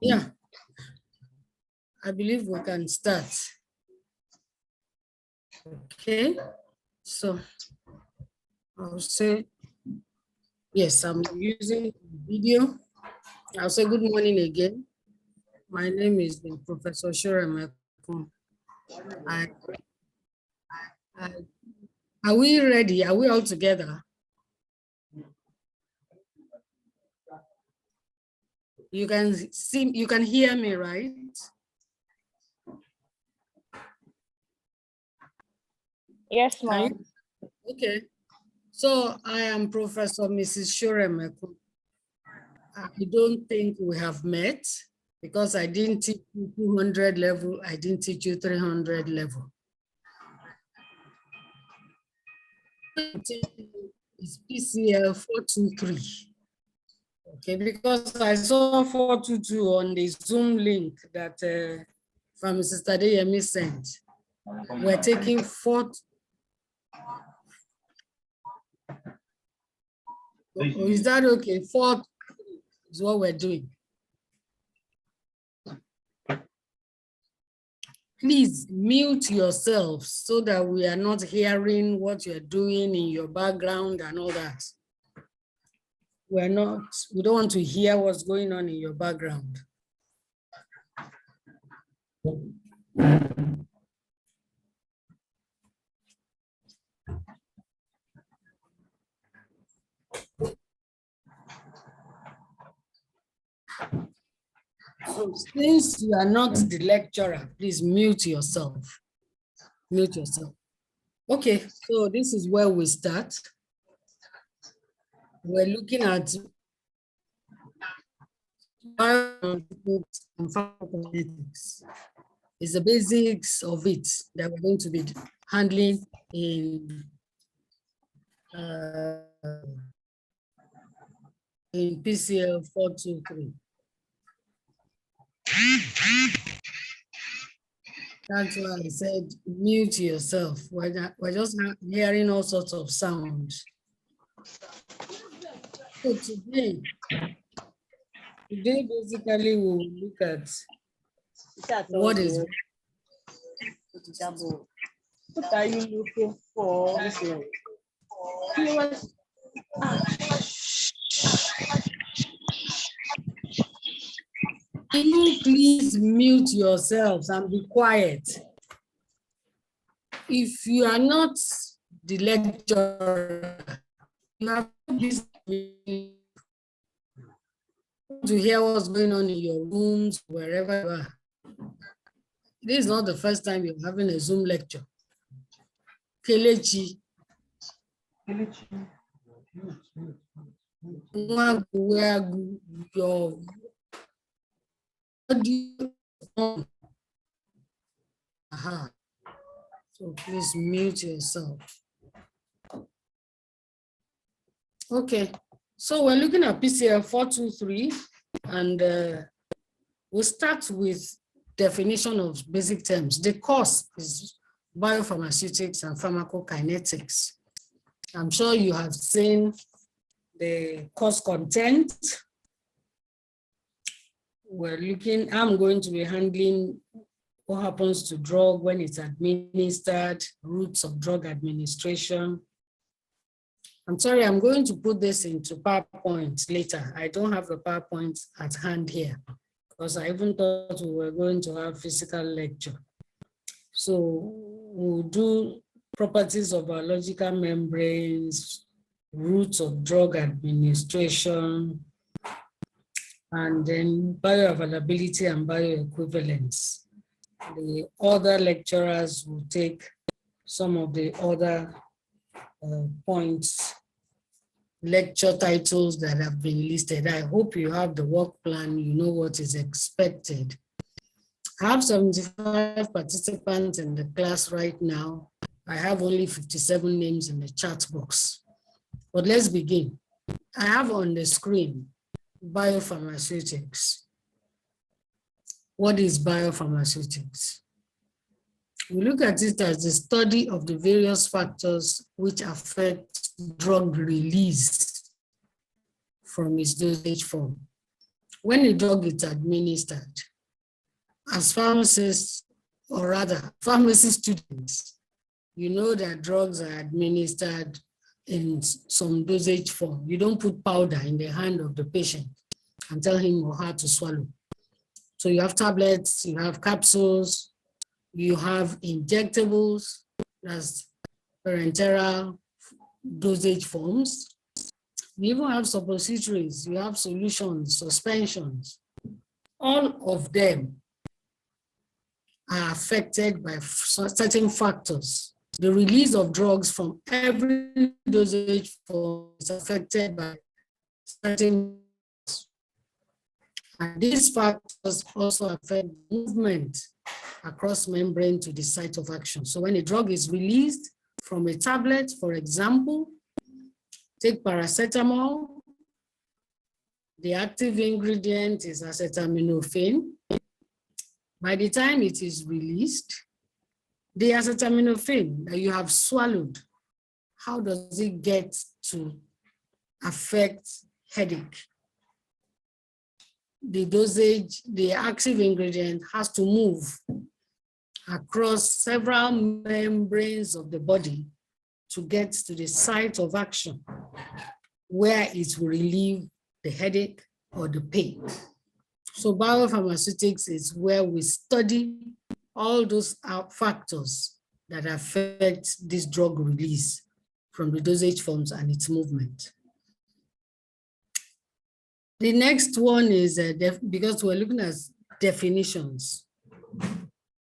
Yeah, I believe we can start. Okay, so I'll say, yes, I'm using video. I'll say good morning again. My name is Professor Shurem. Are we ready? Are we all together? You can see, you can hear me, right? Yes, ma'am. Okay. So I am Professor Mrs. Shurem. I don't think we have met because I didn't teach you 200 level. I didn't teach you 300 level. It's PCL 423. Okay, because I saw 422 on the Zoom link that from Mrs. Tadeyemi sent. We're taking 4. Oh, is that okay? 4 is what we're doing. Please mute yourself so that we are not hearing what you're doing in your background and all that. We don't want to hear what's going on in your background. So since you are not the lecturer, please mute yourself. Mute yourself. Okay, so this is where we start. We're looking at pharmacokinetics. It's the basics of it that we're going to be handling in PCL 423. That's why I said mute yourself. We're just hearing all sorts of sounds. So today basically we'll look at what is. What are you looking for? Can you please mute yourselves and be quiet? If you are not the lecturer, you have to hear what's going on in your rooms, wherever you are. This is not the first time you're having a Zoom lecture. Kelechi. Your so please mute yourself. Okay, so we're looking at PCL 423 and we'll start with definition of basic terms. The course is biopharmaceutics and pharmacokinetics. I'm sure you have seen the course content. I'm going to be handling what happens to drug when it's administered, routes of drug administration. I'm sorry, I'm going to put this into PowerPoint later. I don't have the PowerPoint at hand here because I even thought we were going to have physical lecture. So we'll do properties of biological membranes, routes of drug administration, and then bioavailability and bioequivalence. The other lecturers will take some of the other points, lecture titles that have been listed. I hope you have the work plan, you know what is expected. I have 75 participants in the class right now. I have only 57 names in the chat box. But let's begin. I have on the screen biopharmaceutics. What is biopharmaceutics? We look at it as the study of the various factors which affect drug release from its dosage form. When a drug is administered, as pharmacists, or rather pharmacy students, you know that drugs are administered in some dosage form. You don't put powder in the hand of the patient and tell him or her to swallow. So you have tablets, you have capsules, you have injectables, that's parenteral dosage forms. You even have suppositories, you have solutions, suspensions. All of them are affected by certain factors. The release of drugs from every dosage form is affected by certain, and these factors also affect movement across membrane to the site of action. So when a drug is released from a tablet, for example, take paracetamol, the active ingredient is acetaminophen. By the time it is released, the acetaminophen that you have swallowed, how does it get to affect headache? The dosage, the active ingredient has to move across several membranes of the body to get to the site of action where it will relieve the headache or the pain. So biopharmaceutics is where we study all those factors that affect this drug release from the dosage forms and its movement. The next one is, because we're looking at definitions,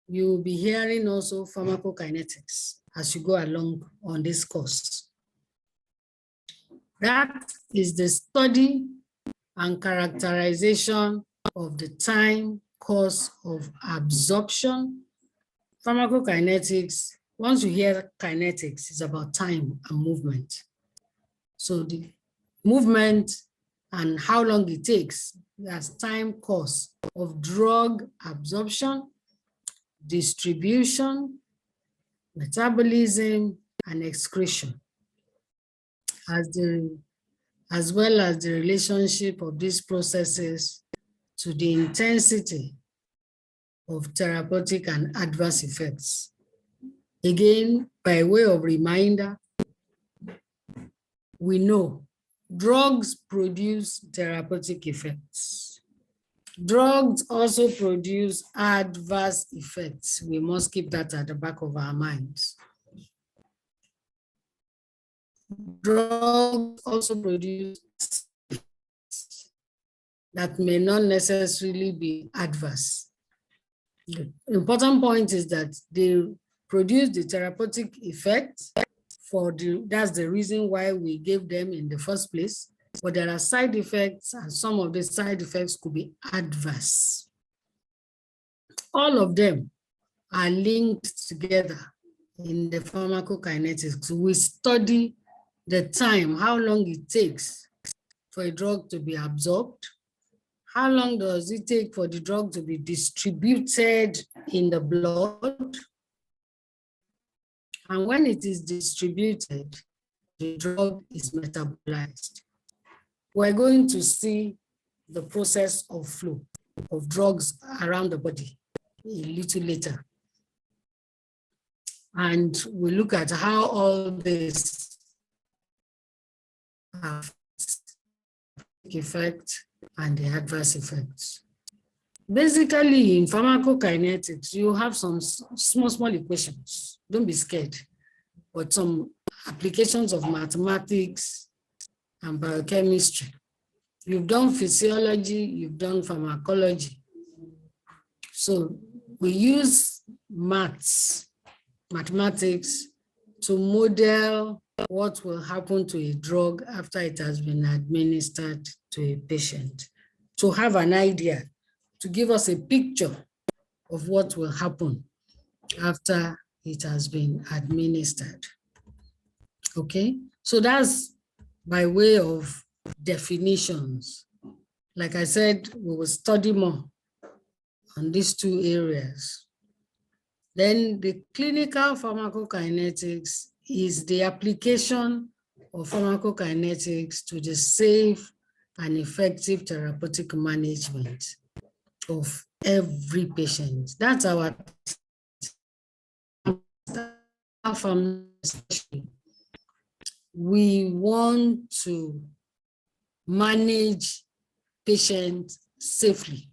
you'll be hearing also pharmacokinetics as you go along on this course. That is the study and characterization of the time course of absorption. Pharmacokinetics, once you hear kinetics, it's about time and movement. So the movement and how long it takes, that's time course of drug absorption, distribution, metabolism, and excretion, as well as the relationship of these processes to the intensity of therapeutic and adverse effects. Again, by way of reminder, we know drugs produce therapeutic effects. Drugs also produce adverse effects. We must keep that at the back of our minds. Drugs also produce that may not necessarily be adverse. The important point is that they produce the therapeutic effect that's the reason why we gave them in the first place, but there are side effects and some of the side effects could be adverse. All of them are linked together in the pharmacokinetics. We study the time, how long it takes for a drug to be absorbed, how long does it take for the drug to be distributed in the blood, and when it is distributed, the drug is metabolized. We're going to see the process of flow of drugs around the body a little later. And we look at how all this effect and the adverse effects. Basically, in pharmacokinetics, you have some small equations. Don't be scared, but some applications of mathematics and biochemistry. You've done physiology, you've done pharmacology. So we use mathematics to model what will happen to a drug after it has been administered to a patient, to have an idea, to give us a picture of what will happen after it has been administered. Okay, so that's by way of definitions. Like I said, we will study more on these two areas. Then the clinical pharmacokinetics is the application of pharmacokinetics to the safe and effective therapeutic management of every patient. That's our pharmacy. We want to manage patients safely.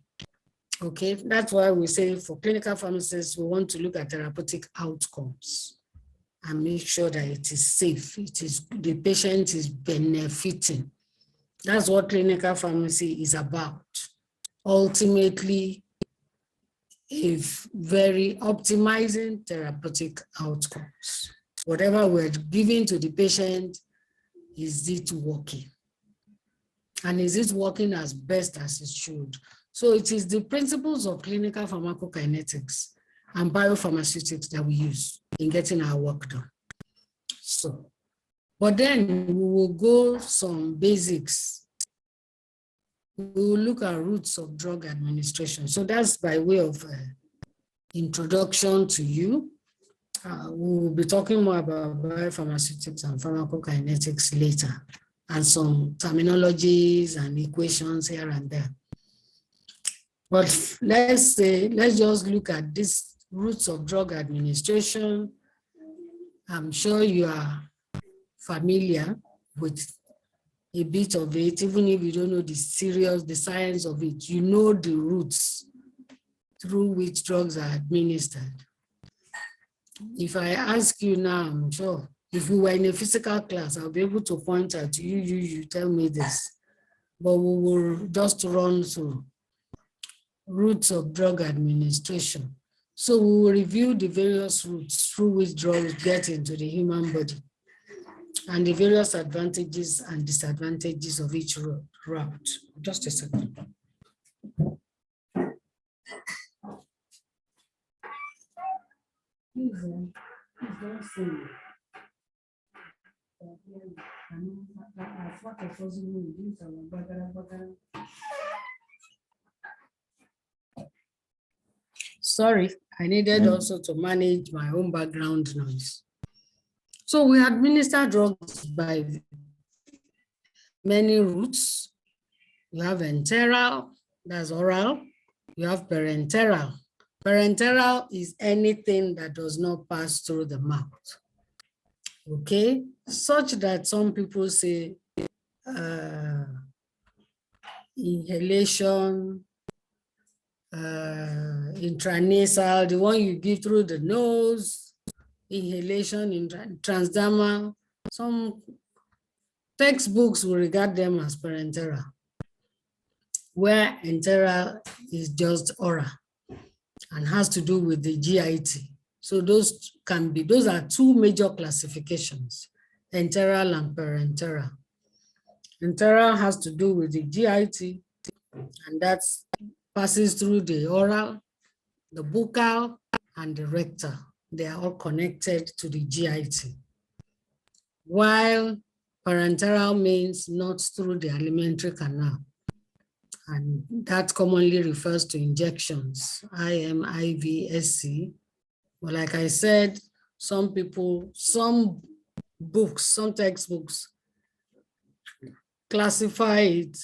Okay, that's why we say for clinical pharmacists, we want to look at therapeutic outcomes and make sure that it is safe, the patient is benefiting. That's what clinical pharmacy is about. Ultimately, if very optimizing therapeutic outcomes. Whatever we're giving to the patient, is it working? And is it working as best as it should? So it is the principles of clinical pharmacokinetics and biopharmaceutics that we use in getting our work done. So, but then we will go some basics. We will look at routes of drug administration. So that's by way of introduction to you. We will be talking more about biopharmaceutics and pharmacokinetics later, and some terminologies and equations here and there. But let's just look at these routes of drug administration. I'm sure you are familiar with a bit of it, even if you don't know the science of it, you know the routes through which drugs are administered. If I ask you now, I'm sure if we were in a physical class, I'll be able to point out to you tell me this, but we will just run through routes of drug administration. So we will review the various routes through which drugs get into the human body and the various advantages and disadvantages of each route. Just a second. Sorry, I needed also to manage my own background noise. So we administer drugs by many routes. You have enteral, that's oral. You have parenteral. Parenteral is anything that does not pass through the mouth. Okay, such that some people say inhalation, intranasal, the one you give through the nose, inhalation, transdermal. Some textbooks will regard them as parenteral, where enteral is just oral and has to do with the GIT. So those are two major classifications, enteral and parenteral. Enteral has to do with the GIT, and that passes through the oral, the buccal, and the rectal. They are all connected to the GIT. While parenteral means not through the alimentary canal, and that commonly refers to injections, IM, IV, SC. But like I said, some books, some textbooks classify it,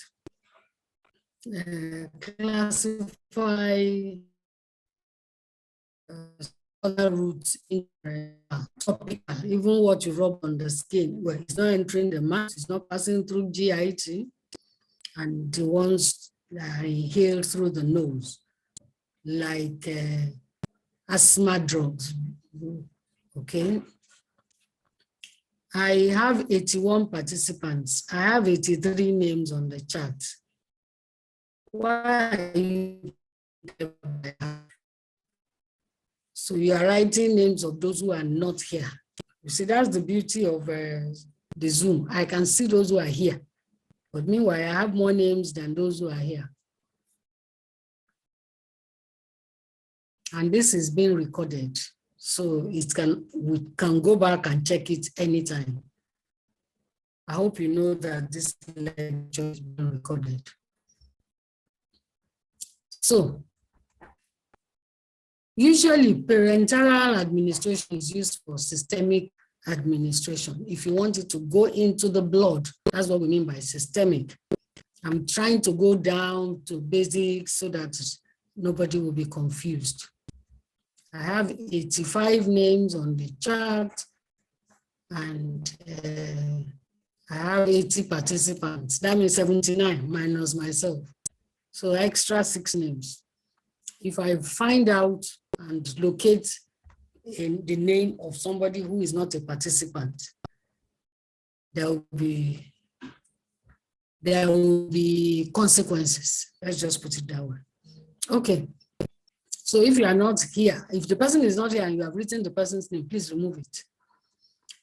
other routes in topical, even what you rub on the skin, well, it's not entering the mouth, it's not passing through GIT, and the ones that are inhaled through the nose, like asthma drugs. Okay. I have 81 participants. I have 83 names on the chat. Why are you? So you are writing names of those who are not here. You see, that's the beauty of the Zoom. I can see those who are here. But meanwhile, I have more names than those who are here. And this is being recorded. So we can go back and check it anytime. I hope you know that this lecture is being recorded. So, usually parenteral administration is used for systemic administration. If you want it to go into the blood, that's what we mean by systemic. I'm trying to go down to basics so that nobody will be confused. I have 85 names on the chart, and I have 80 participants. That means 79 minus myself. So extra 6 names. If I find out and locate in the name of somebody who is not a participant, there will be consequences. Let's just put it that way. Okay. So if you are not here, if the person is not here and you have written the person's name, please remove it.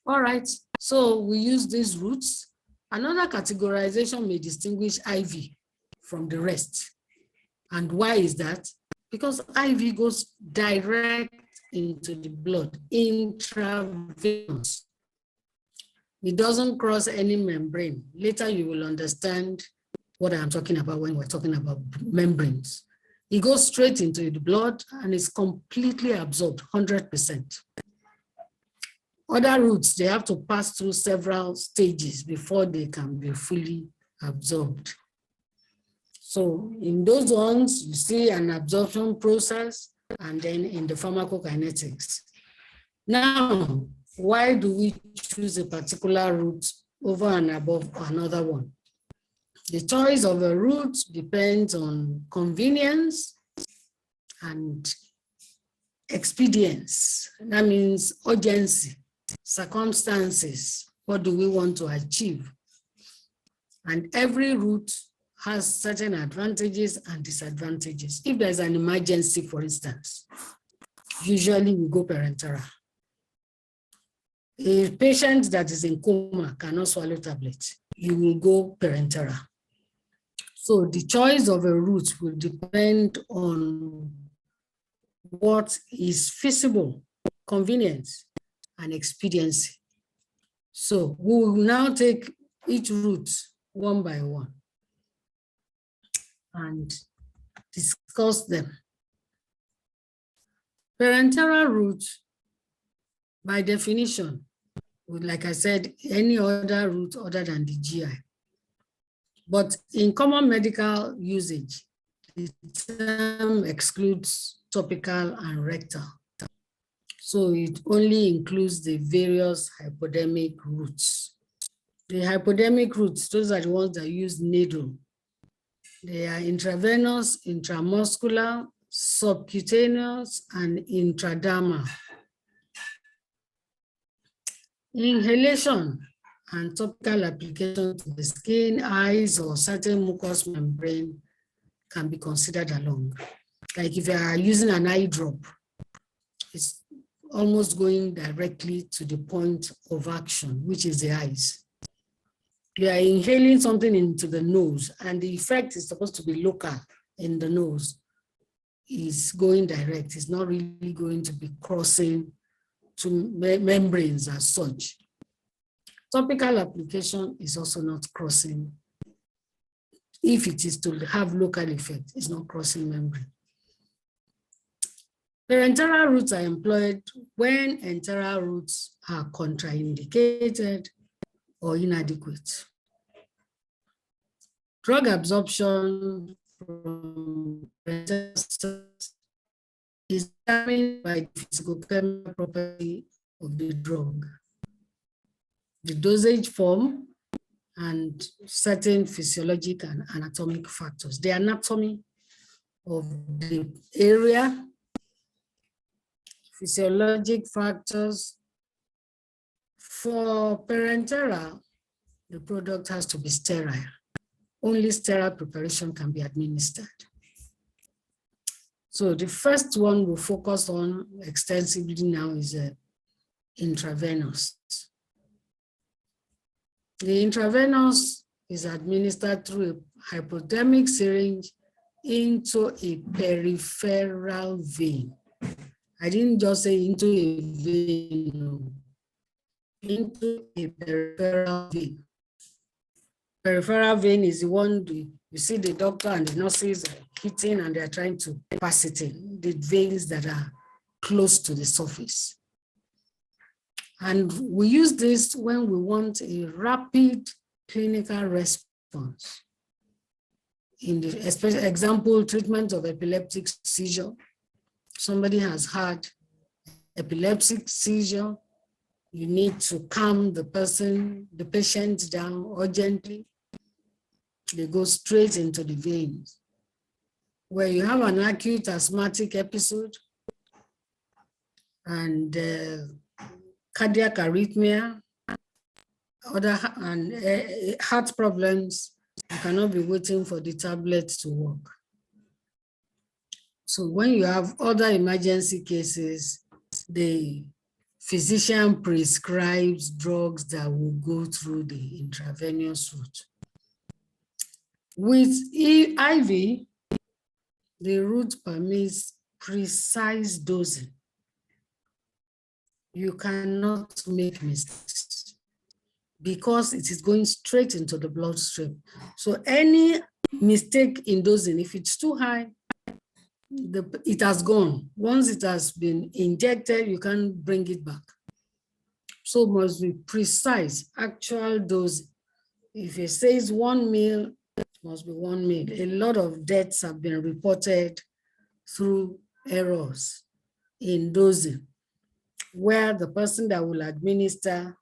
All right. So we use these roots. Another categorization may distinguish IV from the rest. And why is that? Because IV goes direct into the blood, intravenous. It doesn't cross any membrane. Later you will understand what I'm talking about when we're talking about membranes. It goes straight into the blood and is completely absorbed, 100%. Other roots, they have to pass through several stages before they can be fully absorbed. So in those ones, you see an absorption process, and then in the pharmacokinetics. Now, why do we choose a particular route over and above another one? The choice of a route depends on convenience and expedience. That means urgency, circumstances. What do we want to achieve? And every route has certain advantages and disadvantages. If there's an emergency, for instance, usually we go parenteral. A patient that is in coma cannot swallow tablets, you will go parenteral. So the choice of a route will depend on what is feasible, convenience, and expediency. So we will now take each route one by one and discuss them. Parenteral route, by definition, like I said, any other route other than the GI. But in common medical usage, the term excludes topical and rectal. So it only includes the various hypodermic routes. The hypodermic routes, those are the ones that use needle. They are intravenous, intramuscular, subcutaneous, and intradermal. Inhalation and topical application to the skin, eyes, or certain mucous membrane can be considered along. Like if you are using an eye drop, it's almost going directly to the point of action, which is the eyes. You are inhaling something into the nose, and the effect is supposed to be local in the nose. It's going direct. It's not really going to be crossing to membranes as such. Topical application is also not crossing. If it is to have local effect, it's not crossing membrane. Parenteral routes are employed when enteral routes are contraindicated or inadequate. Drug absorption from parenteral cells is determined by the physicochemical property of the drug, the dosage form, and certain physiologic and anatomic factors. The anatomy of the area, physiologic factors. For parenteral, the product has to be sterile. Only sterile preparation can be administered. So the first one we'll focus on extensively now is intravenous. The intravenous is administered through a hypodermic syringe into a peripheral vein. I didn't just say into a vein, no. Into a peripheral vein. Peripheral vein is the one you see the doctor and the nurses are hitting and they're trying to pass it in, the veins that are close to the surface. And we use this when we want a rapid clinical response. In the especially example, treatment of epileptic seizure. Somebody has had epileptic seizure. You need to calm the patient down urgently. They go straight into the veins. Where you have an acute asthmatic episode and cardiac arrhythmia, heart problems, you cannot be waiting for the tablet to work. So when you have other emergency cases, the physician prescribes drugs that will go through the intravenous route. With IV, the route permits precise dosing. You cannot make mistakes because it is going straight into the bloodstream. So any mistake in dosing, if it's too high, it has gone. Once it has been injected, you can't bring it back. So it must be precise, actual dose. If it says 1 ml, it must be 1 ml. A lot of deaths have been reported through errors in dosing, where the person that will administer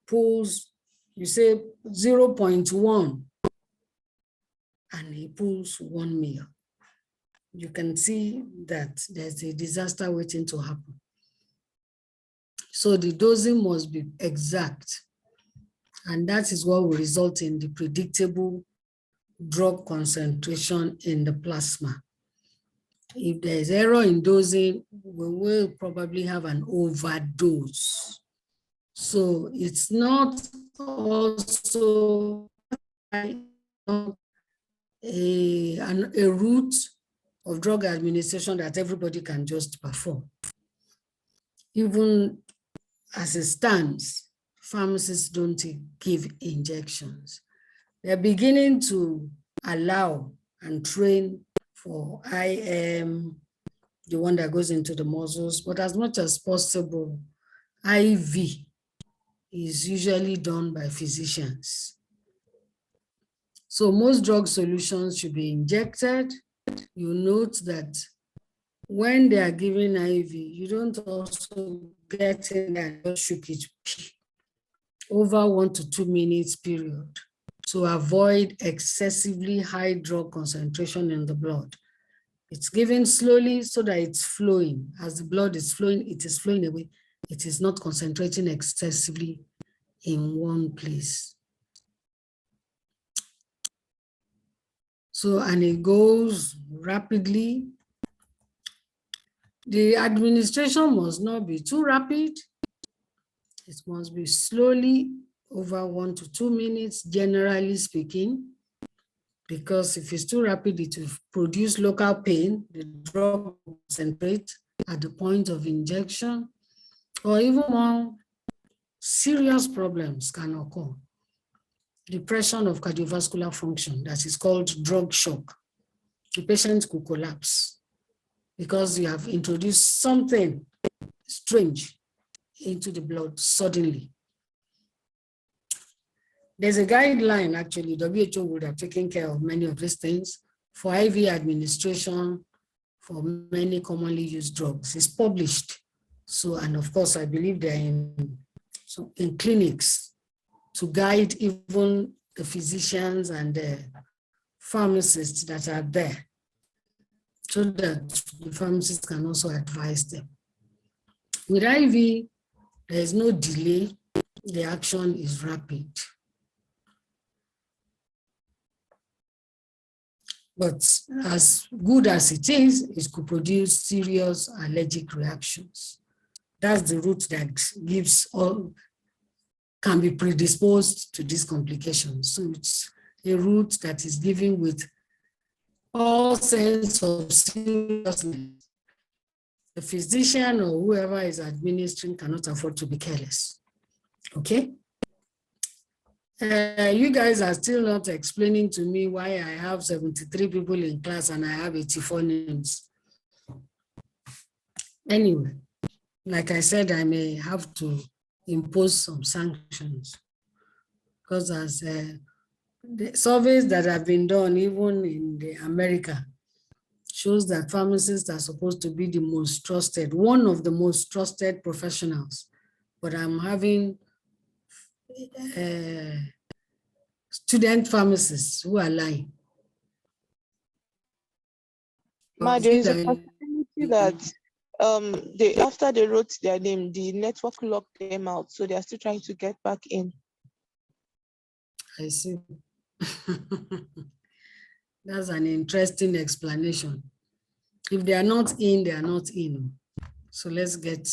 pulls, you say 0.1, and he pulls 1 ml. You can see that there's a disaster waiting to happen. So the dosing must be exact. And that is what will result in the predictable drug concentration in the plasma. If there is error in dosing, we will probably have an overdose. So it's not also a route of drug administration that everybody can just perform. Even as it stands, pharmacists don't give injections. They're beginning to allow and train for IM, the one that goes into the muscles, but as much as possible, IV is usually done by physicians. So most drug solutions should be injected. You note that when they are giving IV, you don't also get in and just shook it over 1 to 2 minutes period to avoid excessively high drug concentration in the blood. It's given slowly so that it's flowing. As the blood is flowing, it is flowing away. It is not concentrating excessively in one place. So, and it goes rapidly. The administration must not be too rapid. It must be slowly over 1 to 2 minutes, generally speaking, because if it's too rapid, it will produce local pain. The drug will concentrate at the point of injection, or even more serious problems can occur. Depression of cardiovascular function, that is called drug shock. The patient could collapse because you have introduced something strange into the blood suddenly. There's a guideline, actually, WHO would have taken care of many of these things for IV administration for many commonly used drugs. It's published. So, and of course, I believe they're in clinics to guide even the physicians and the pharmacists that are there, so that the pharmacists can also advise them. With IV, there is no delay. The action is rapid. But as good as it is, it could produce serious allergic reactions. That's the route that can be predisposed to these complications. So it's a route that is given with all sense of seriousness. The physician or whoever is administering cannot afford to be careless. Okay? You guys are still not explaining to me why I have 73 people in class and I have 84 names. Anyway, like I said, I may have to impose some sanctions because as the surveys that have been done, even in the America, shows that pharmacists are supposed to be the most trusted, one of the most trusted professionals. But I'm having student pharmacists who are lying. Ma, there is a possibility that they after they wrote their name, the network locked them out, so they are still trying to get back in. I see. That's an interesting explanation. If they are not in, they are not in. So let's get,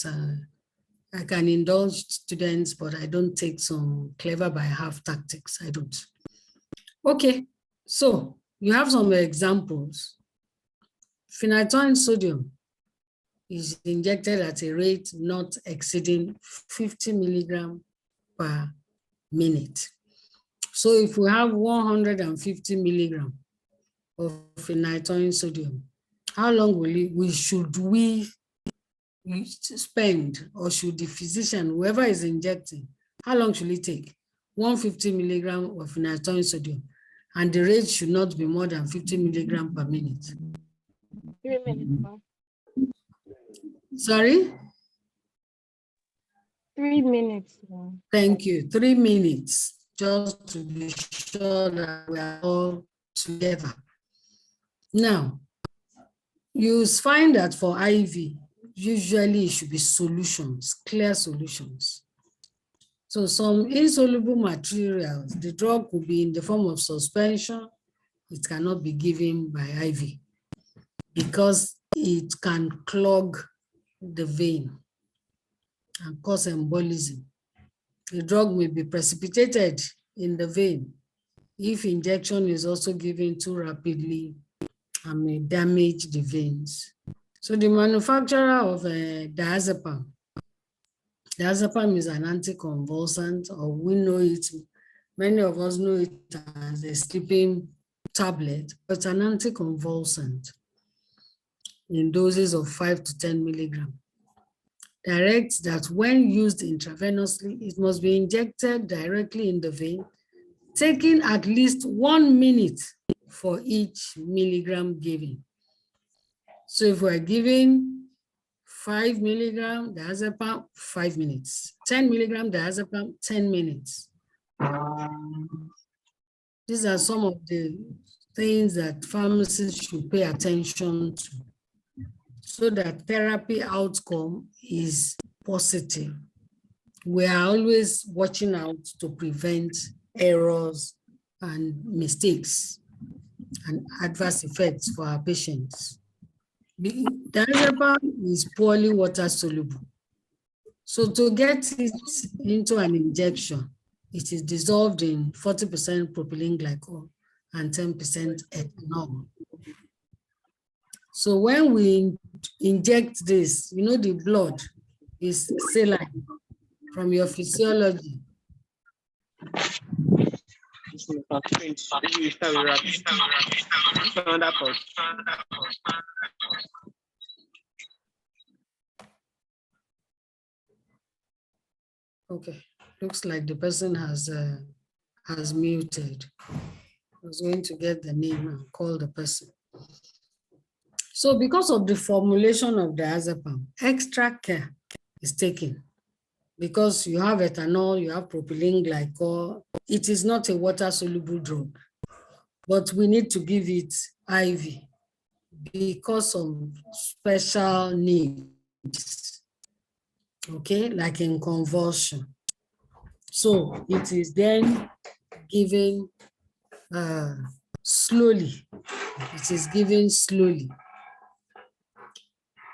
I can indulge students, but I don't take some clever by half tactics. I don't. Okay, so you have some examples. Phenytoin sodium is injected at a rate not exceeding 50 milligram per minute. So if we have 150 milligram of phenytoin sodium, how long should we spend, or should the physician, whoever is injecting, how long should it take? 150 milligram of phenytoin sodium, and the rate should not be more than 50 milligram per minute. 3 minutes, ma'am. Sorry? 3 minutes, ma'am. Thank you. 3 minutes, just to be sure that we are all together. Now, you find that for IV, usually it should be solutions, clear solutions. So some insoluble materials, the drug could be in the form of suspension. It cannot be given by IV because it can clog the vein and cause embolism. The drug may be precipitated in the vein if injection is also given too rapidly and may damage the veins. So the manufacturer of diazepam is an anticonvulsant, or we know it, many of us know it as a sleeping tablet, but it's an anticonvulsant in doses of 5 to 10 milligrams. Directs that when used intravenously, it must be injected directly in the vein, taking at least 1 minute for each milligram given. So if we're giving 5 milligram diazepam, 5 minutes, 10 milligram diazepam, 10 minutes. These are some of the things that pharmacists should pay attention to, so that therapy outcome is positive. We are always watching out to prevent errors and mistakes and adverse effects for our patients. Diazepam is poorly water soluble. So to get it into an injection, it is dissolved in 40% propylene glycol and 10% ethanol. So when we inject this, you know, the blood is saline from your physiology. Okay, looks like the person has muted. I was going to get the name and call the person. So because of the formulation of diazepam, extra care is taken. Because you have ethanol, you have propylene glycol, it is not a water-soluble drug, but we need to give it IV because of special needs, okay, like in convulsion. So it is then given slowly. It is given slowly.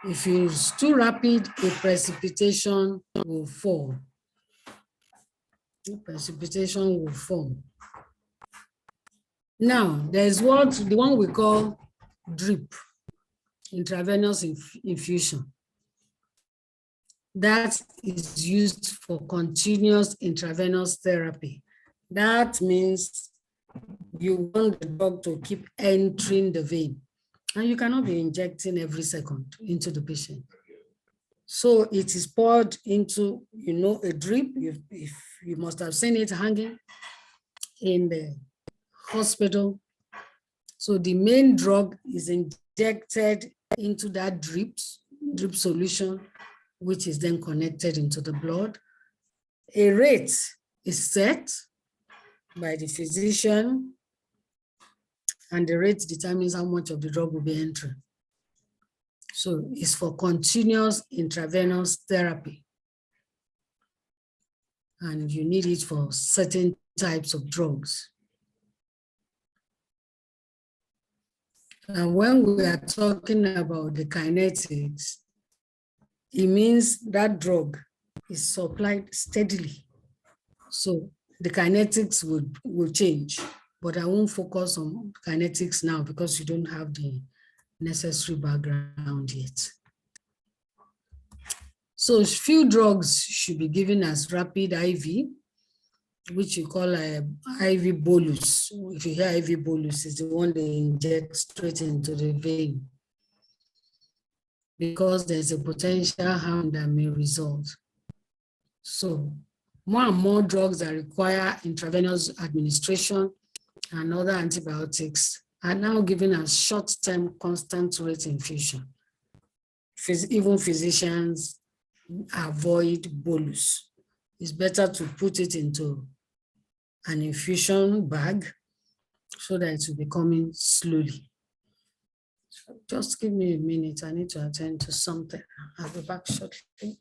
If it's too rapid, a precipitation will fall. The precipitation will form. Now, there's the one we call drip, intravenous infusion. That is used for continuous intravenous therapy That means you want the drug to keep entering the vein, and you cannot be injecting every second into the patient. So it is poured into, a drip. If you must have seen it hanging in the hospital. So the main drug is injected into that drip solution, which is then connected into the blood. A rate is set by the physician, and the rate determines how much of the drug will be entering. So it's for continuous intravenous therapy. And you need it for certain types of drugs. And when we are talking about the kinetics, it means that drug is supplied steadily. So the kinetics will change, but I won't focus on kinetics now because you don't have the necessary background yet. So few drugs should be given as rapid IV, which you call a IV bolus. If you hear IV bolus, it's the one they inject straight into the vein, because there's a potential harm that may result. So more and more drugs that require intravenous administration and other antibiotics are now given as short-term constant rate infusion. Even physicians avoid bolus. It's better to put it into an infusion bag so that it will be coming slowly. So just give me a minute. I need to attend to something. I'll be back shortly.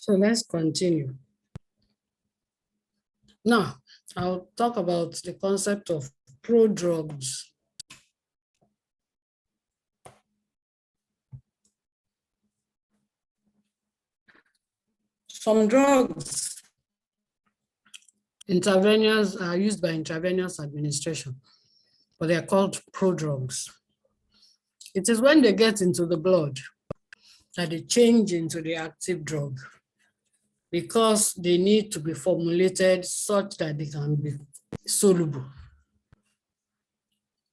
So let's continue. Now, I'll talk about the concept of prodrugs. Some drugs are used by intravenous administration, but they are called prodrugs. It is when they get into the blood that they change into the active drug, because they need to be formulated such that they can be soluble.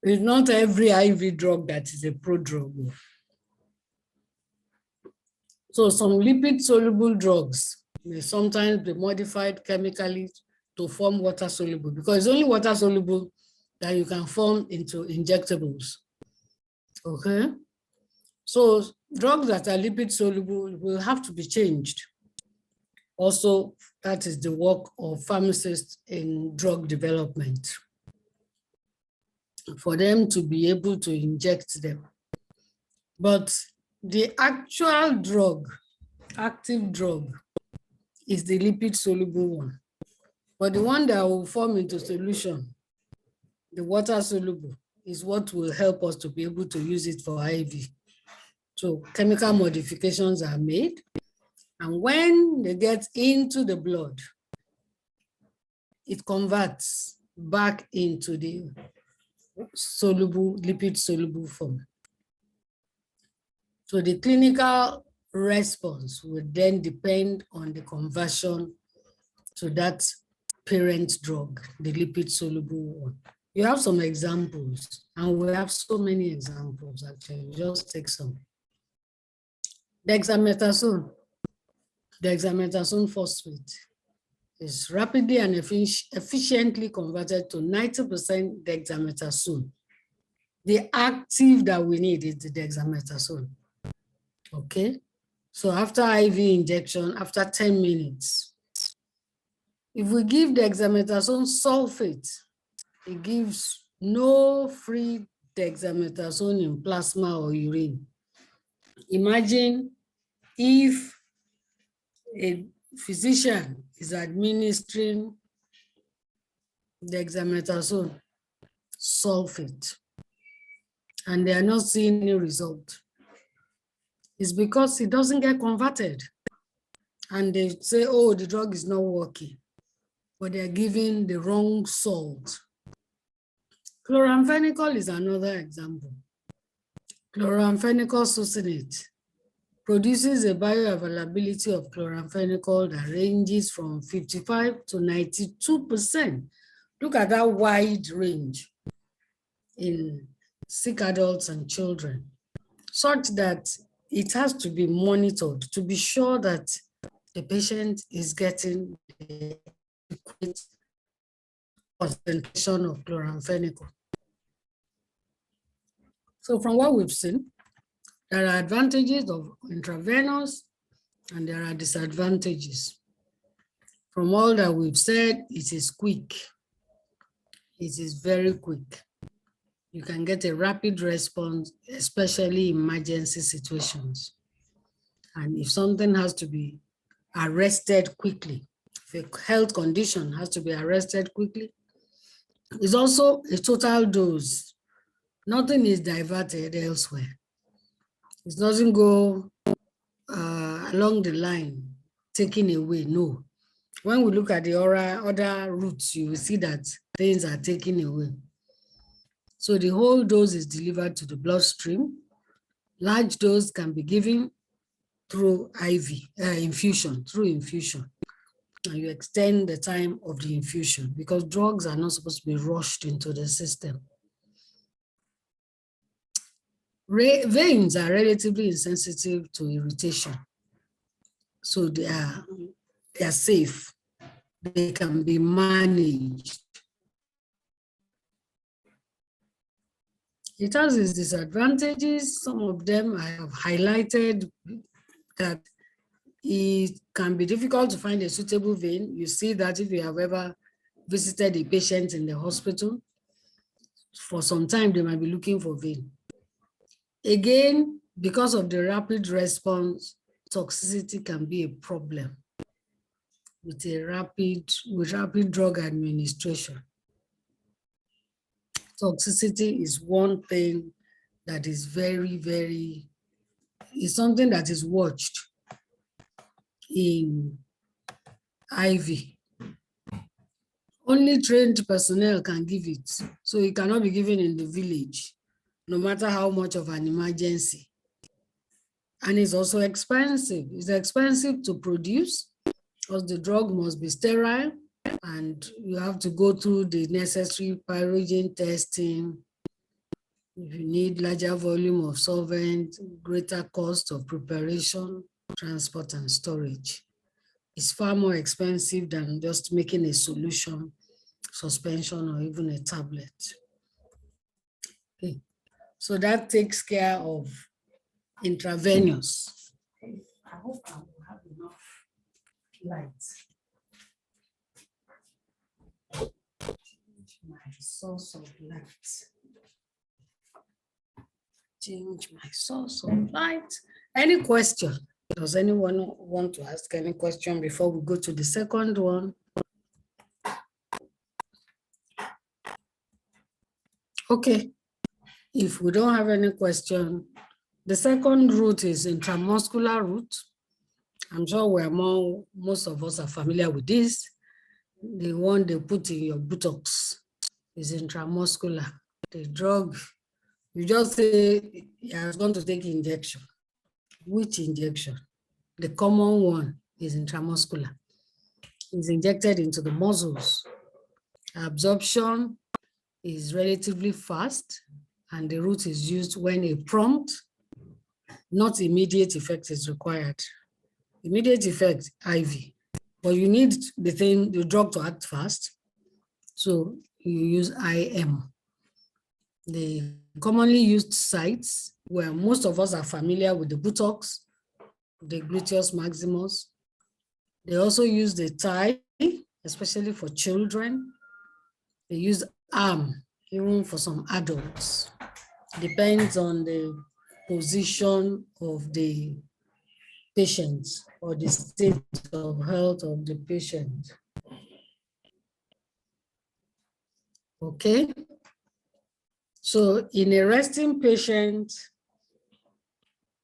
It's not every IV drug that is a prodrug. So some lipid-soluble drugs may sometimes be modified chemically to form water-soluble, because it's only water-soluble that you can form into injectables, okay? So drugs that are lipid-soluble will have to be changed. Also, that is the work of pharmacists in drug development, for them to be able to inject them. But the actual drug, active drug, is the lipid soluble one. But the one that will form into solution, the water soluble, is what will help us to be able to use it for IV. So chemical modifications are made, and when they get into the blood, it converts back into the soluble, lipid soluble form. So the clinical response would then depend on the conversion to that parent drug, the lipid soluble one. You have some examples, and we have so many examples actually. Just take some. Dexamethasone. Dexamethasone phosphate is rapidly and efficiently converted to 90% dexamethasone. The active that we need is the dexamethasone. Okay, so after IV injection, after 10 minutes, if we give dexamethasone sulfate, it gives no free dexamethasone in plasma or urine. Imagine if a physician is administering dexamethasone sulfate and they are not seeing any result. It's because it doesn't get converted. And they say, oh, the drug is not working, but they're giving the wrong salt. Chloramphenicol is another example. Chloramphenicol succinate produces a bioavailability of chloramphenicol that ranges from 55 to 92%. Look at that wide range in sick adults and children, such that it has to be monitored to be sure that the patient is getting the adequate concentration of chloramphenicol. So from what we've seen, there are advantages of intravenous and there are disadvantages. From all that we've said, it is quick. It is very quick. You can get a rapid response, especially in emergency situations. And if something has to be arrested quickly, if a health condition has to be arrested quickly, it's also a total dose. Nothing is diverted elsewhere. It doesn't go along the line, taken away, no. When we look at the other routes, you will see that things are taken away. So the whole dose is delivered to the bloodstream. Large dose can be given through IV, infusion, through infusion. And you extend the time of the infusion because drugs are not supposed to be rushed into the system. Veins are relatively insensitive to irritation. So they are safe. They can be managed. It has its disadvantages. Some of them I have highlighted, that it can be difficult to find a suitable vein. You see that if you have ever visited a patient in the hospital, for some time they might be looking for vein. Again, because of the rapid response, toxicity can be a problem with rapid drug administration. Toxicity is one thing that is is something that is watched in IV. Only trained personnel can give it, so it cannot be given in the village, no matter how much of an emergency. And it's also expensive. It's expensive to produce because the drug must be sterile and you have to go through the necessary pyrogen testing. If you need larger volume of solvent, greater cost of preparation, transport, and storage. It's far more expensive than just making a solution, suspension, or even a tablet. Okay. So that takes care of intravenous. I hope I will have enough light. Change my source of light. Change my source of light. Any question? Does anyone want to ask any question before we go to the second one? Okay, if we don't have any question, the second route is intramuscular route. I'm sure most of us are familiar with this. The one they put in your buttocks is intramuscular. The drug, you just say, I was going to take injection. Which injection? The common one is intramuscular. It's injected into the muscles. Absorption is relatively fast, and the route is used when a prompt, not immediate effect is required. Immediate effect, IV, but you need the drug to act fast, so you use IM. The commonly used sites where most of us are familiar with the buttocks, the gluteus maximus. They also use the thigh, especially for children. They use arm, even for some adults. Depends on the position of the patient or the state of health of the patient. Okay. So in a resting patient,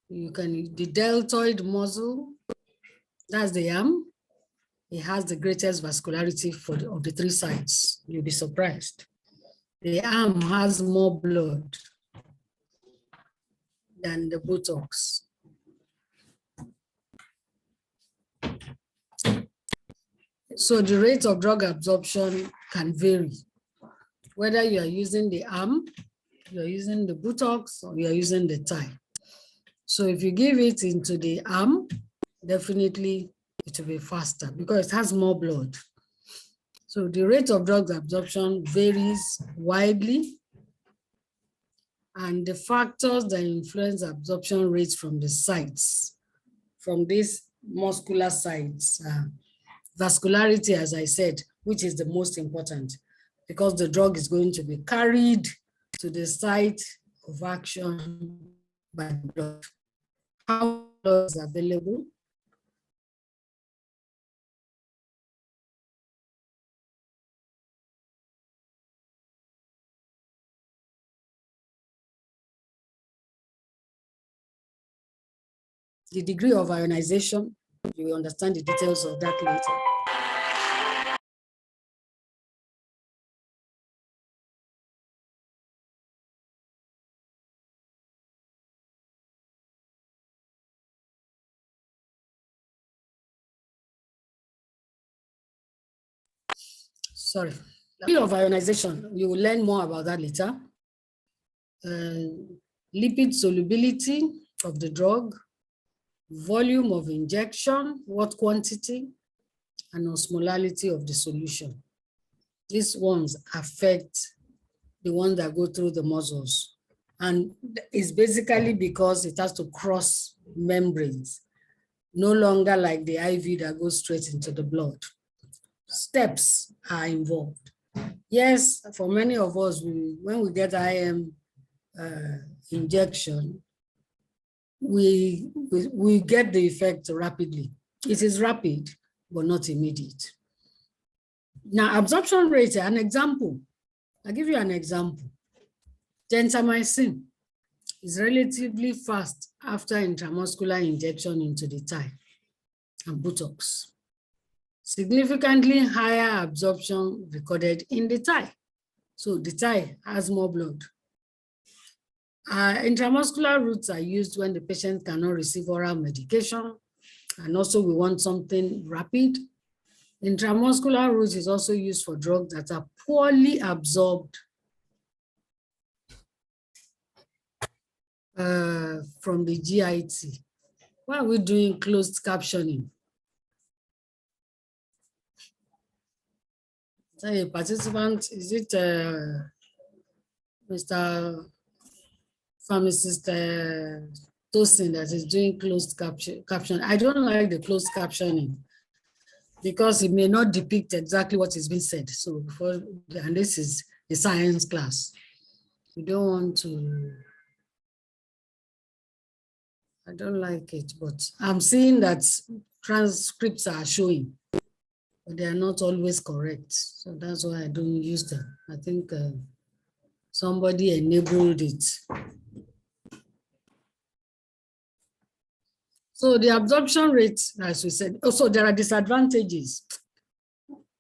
the deltoid muscle, that's the arm. It has the greatest vascularity of the three sides. You'll be surprised. The arm has more blood than the buttocks. So the rate of drug absorption can vary, whether you are using the arm, you're using the buttocks, or you're using the thigh. So if you give it into the arm, definitely it will be faster because it has more blood. So the rate of drug absorption varies widely, and the factors that influence absorption rates from the sites, from these muscular sites, vascularity, as I said, which is the most important, because the drug is going to be carried to the site of action by blood. How blood is available? The degree of ionization, you will understand the details of that later. Sorry. The degree of ionization, you will learn more about that later. Lipid solubility of the drug, volume of injection, what quantity, and osmolality of the solution. These ones affect the ones that go through the muscles. And it's basically because it has to cross membranes, no longer like the IV that goes straight into the blood. Steps are involved. Yes, for many of us, when we get IM injection, we get the effect rapidly. It is rapid, but not immediate. Now, absorption rate, an example. I'll give you an example. Gentamicin is relatively fast after intramuscular injection into the thigh and buttocks. Significantly higher absorption recorded in the thigh. So the thigh has more blood. Intramuscular routes are used when the patient cannot receive oral medication, and also we want something rapid. Intramuscular route is also used for drugs that are poorly absorbed from the GIT. Why are we doing closed captioning? Say, participant, is it Mr. Pharmacist Tosin that is doing closed caption? I don't like the closed captioning because it may not depict exactly what is being said. So, and this is a science class. We don't want to. I don't like it, but I'm seeing that transcripts are showing, but they are not always correct. So that's why I don't use them. I think somebody enabled it. So the absorption rate, as we said, also there are disadvantages.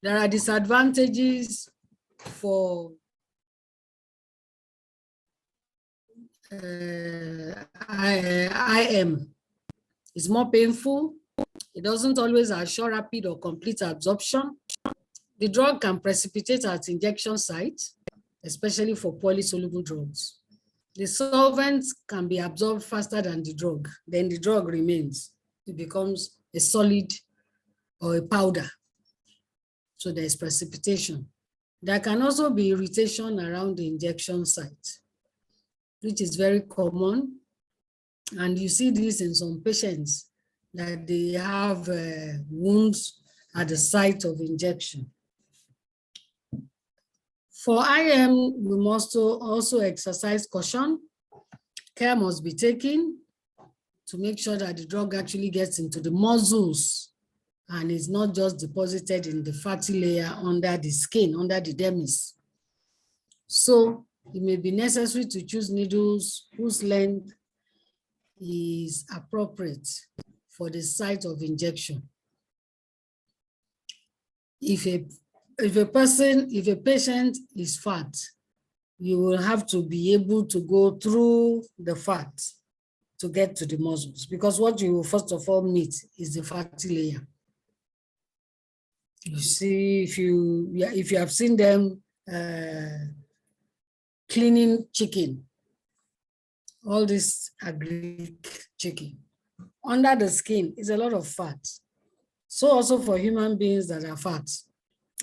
There are disadvantages for IM. It's more painful. It doesn't always assure rapid or complete absorption. The drug can precipitate at injection site, especially for poorly soluble drugs. The solvent can be absorbed faster than the drug. Then the drug remains. It becomes a solid or a powder. So there's precipitation. There can also be irritation around the injection site, which is very common. And you see this in some patients that they have wounds at the site of injection. For IM, we must also exercise caution. Care must be taken to make sure that the drug actually gets into the muscles and is not just deposited in the fatty layer under the skin, under the dermis. So it may be necessary to choose needles whose length is appropriate for the site of injection. If a patient is fat, you will have to be able to go through the fat to get to the muscles, because what you will first of all meet is the fatty layer. You see, if you have seen them cleaning chicken, all this Greek chicken, under the skin is a lot of fat. So also for human beings that are fat,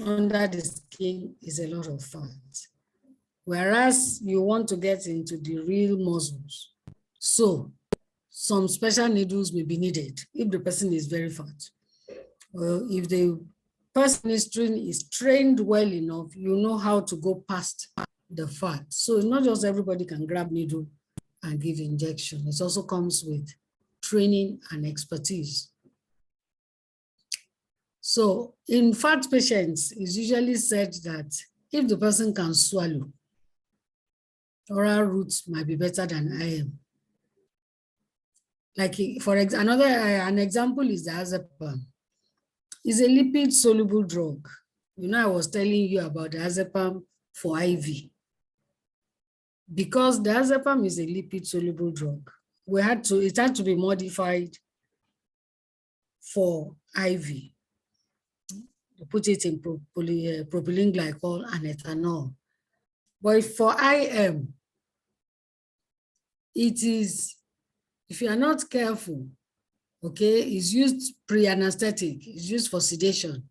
under the skin is a lot of fat. Whereas you want to get into the real muscles. So some special needles may be needed if the person is very fat. If the person is trained well enough, you know how to go past the fat. So not just everybody can grab needle and give injection. It also comes with training and expertise. So in fat patients, it's usually said that if the person can swallow, oral routes might be better than IM. Like for example, an example is the diazepam. It's a lipid soluble drug. You know, I was telling you about the diazepam for IV. Because the diazepam is a lipid soluble drug, it had to be modified for IV. You put it in propylene glycol and ethanol. But for IM, it is, if you are not careful, okay, it's used pre-anesthetic, it's used for sedation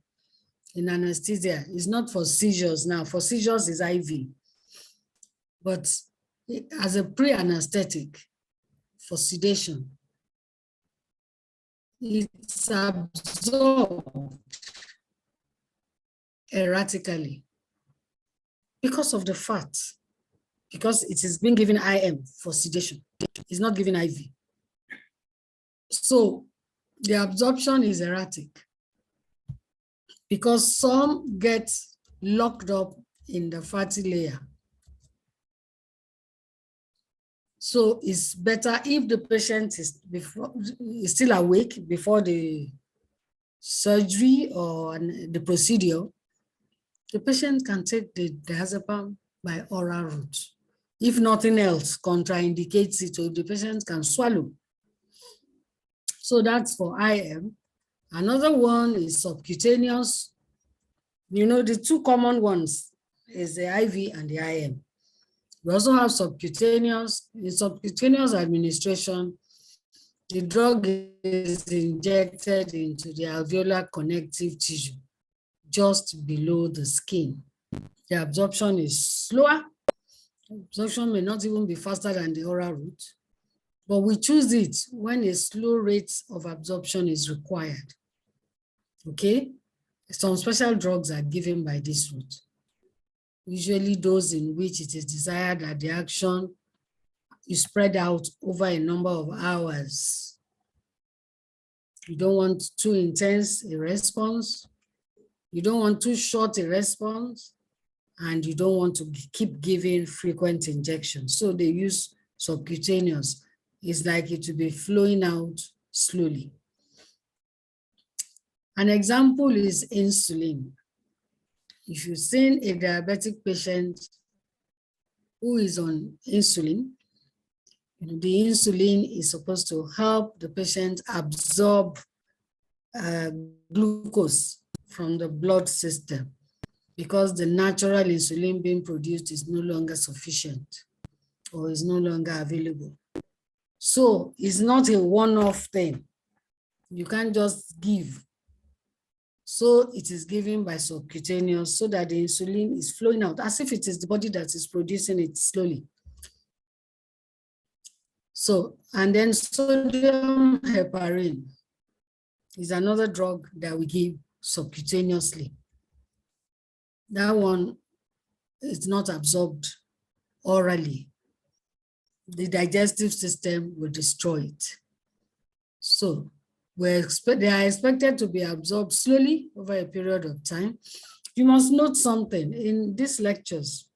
in anesthesia. It's not for seizures now. For seizures is IV. But as a pre-anesthetic for sedation, it's absorbed erratically because of the fat, because it is being given IM for sedation. It's not given IV. So the absorption is erratic because some get locked up in the fatty layer. So it's better if the patient is still awake before the surgery or the procedure, the patient can take the diazepam by oral route. If nothing else contraindicates it, or if the patient can swallow. So that's for IM. Another one is subcutaneous. You know, the two common ones is the IV and the IM. We also have subcutaneous. In subcutaneous administration, the drug is injected into the alveolar connective tissue, just below the skin. The absorption is slower. Absorption may not even be faster than the oral route, but we choose it when a slow rate of absorption is required. Okay? Some special drugs are given by this route. Usually those in which it is desired that the action is spread out over a number of hours. You don't want too intense a response. You don't want too short a response. And you don't want to keep giving frequent injections. So they use subcutaneous. It's like it will be flowing out slowly. An example is insulin. If you've seen a diabetic patient who is on insulin, the insulin is supposed to help the patient absorb glucose from the blood system, because the natural insulin being produced is no longer sufficient or is no longer available. So it's not a one-off thing. You can't just give. So it is given by subcutaneous so that the insulin is flowing out as if it is the body that is producing it slowly. So, and then sodium heparin is another drug that we give subcutaneously. That one is not absorbed orally. The digestive system will destroy it. So they are expected to be absorbed slowly over a period of time. You must note something in these lectures.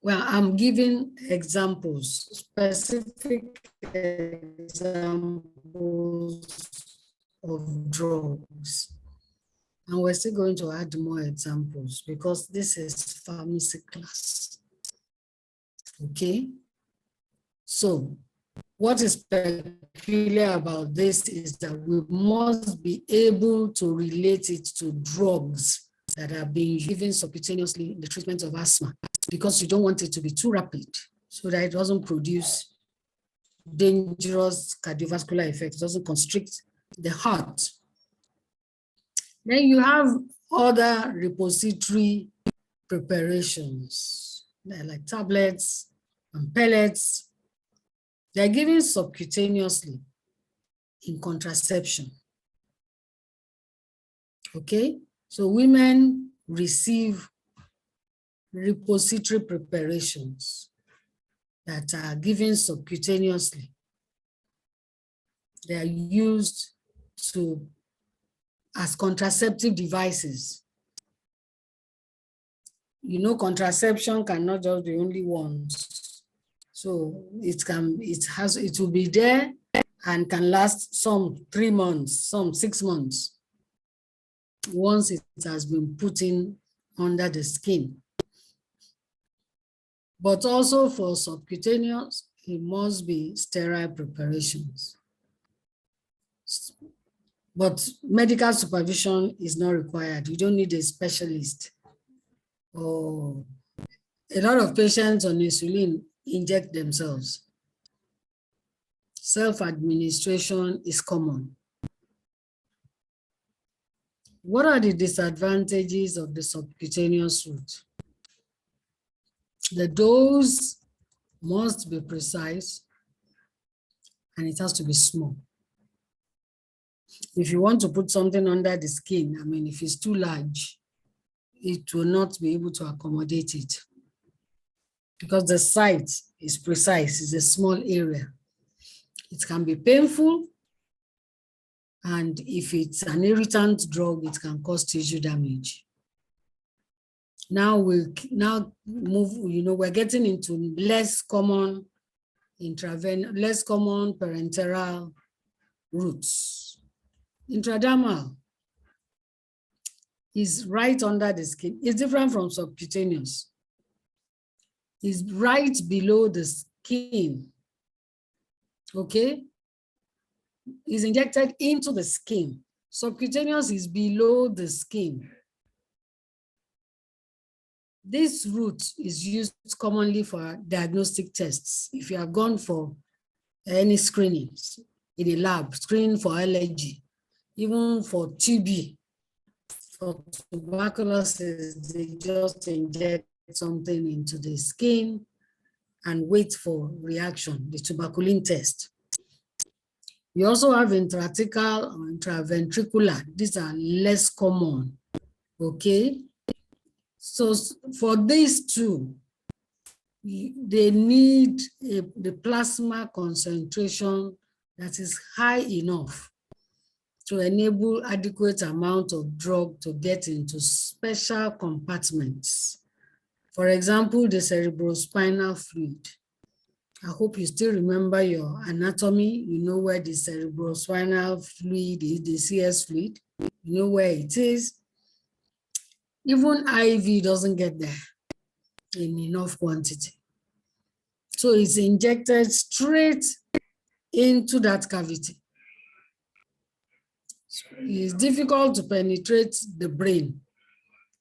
Well, I'm giving examples, specific examples of drugs. And we're still going to add more examples because this is pharmacy class. Okay? So what is peculiar about this is that we must be able to relate it to drugs that are being given subcutaneously in the treatment of asthma, because you don't want it to be too rapid so that it doesn't produce dangerous cardiovascular effects, doesn't constrict the heart. Then you have other repository preparations. They're like tablets and pellets. They're given subcutaneously in contraception. Okay, so women receive repository preparations that are given subcutaneously. They are used as contraceptive devices. You know, contraception cannot just be only once. So it will be there and can last some 3 months, some 6 months, once it has been put in under the skin. But also for subcutaneous, it must be sterile preparations. But medical supervision is not required. You don't need a specialist. Or a lot of patients on insulin inject themselves. Self-administration is common. What are the disadvantages of the subcutaneous route? The dose must be precise and it has to be small. If you want to put something under the skin, I mean, if it's too large, it will not be able to accommodate it because the site is precise, it's a small area. It can be painful, and if it's an irritant drug, it can cause tissue damage. Now we're getting into less common parenteral routes. Intradermal is right under the skin. It's different from subcutaneous. It's right below the skin. Okay? Is injected into the skin. Subcutaneous is below the skin. This route is used commonly for diagnostic tests. If you have gone for any screenings in a lab, screening for allergy, even for TB, for tuberculosis, they just inject something into the skin and wait for reaction, the tuberculin test. You also have intrathecal or intraventricular. These are less common, okay? So for these two, they need the plasma concentration that is high enough to enable adequate amount of drug to get into special compartments. For example, the cerebrospinal fluid. I hope you still remember your anatomy. You know where the cerebrospinal fluid is, the CS fluid. You know where it is. Even IV doesn't get there in enough quantity. So it's injected straight into that cavity. It's difficult to penetrate the brain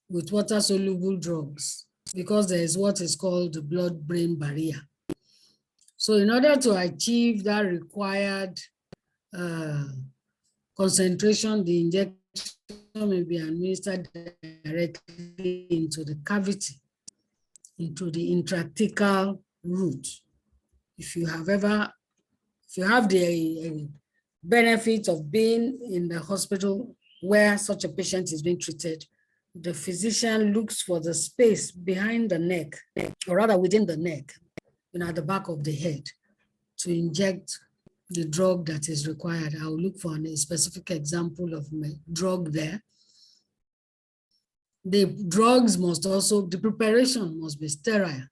with water-soluble drugs because there is what is called the blood-brain barrier. So in order to achieve that required concentration, the injection may be administered directly into the cavity, into the intrathecal route. If you have the benefit of being in the hospital where such a patient is being treated, the physician looks for the space behind the neck, or rather within the neck, at the back of the head, to inject the drug that is required. I'll look for a specific example of my drug there. The drugs must also, the preparation must be sterile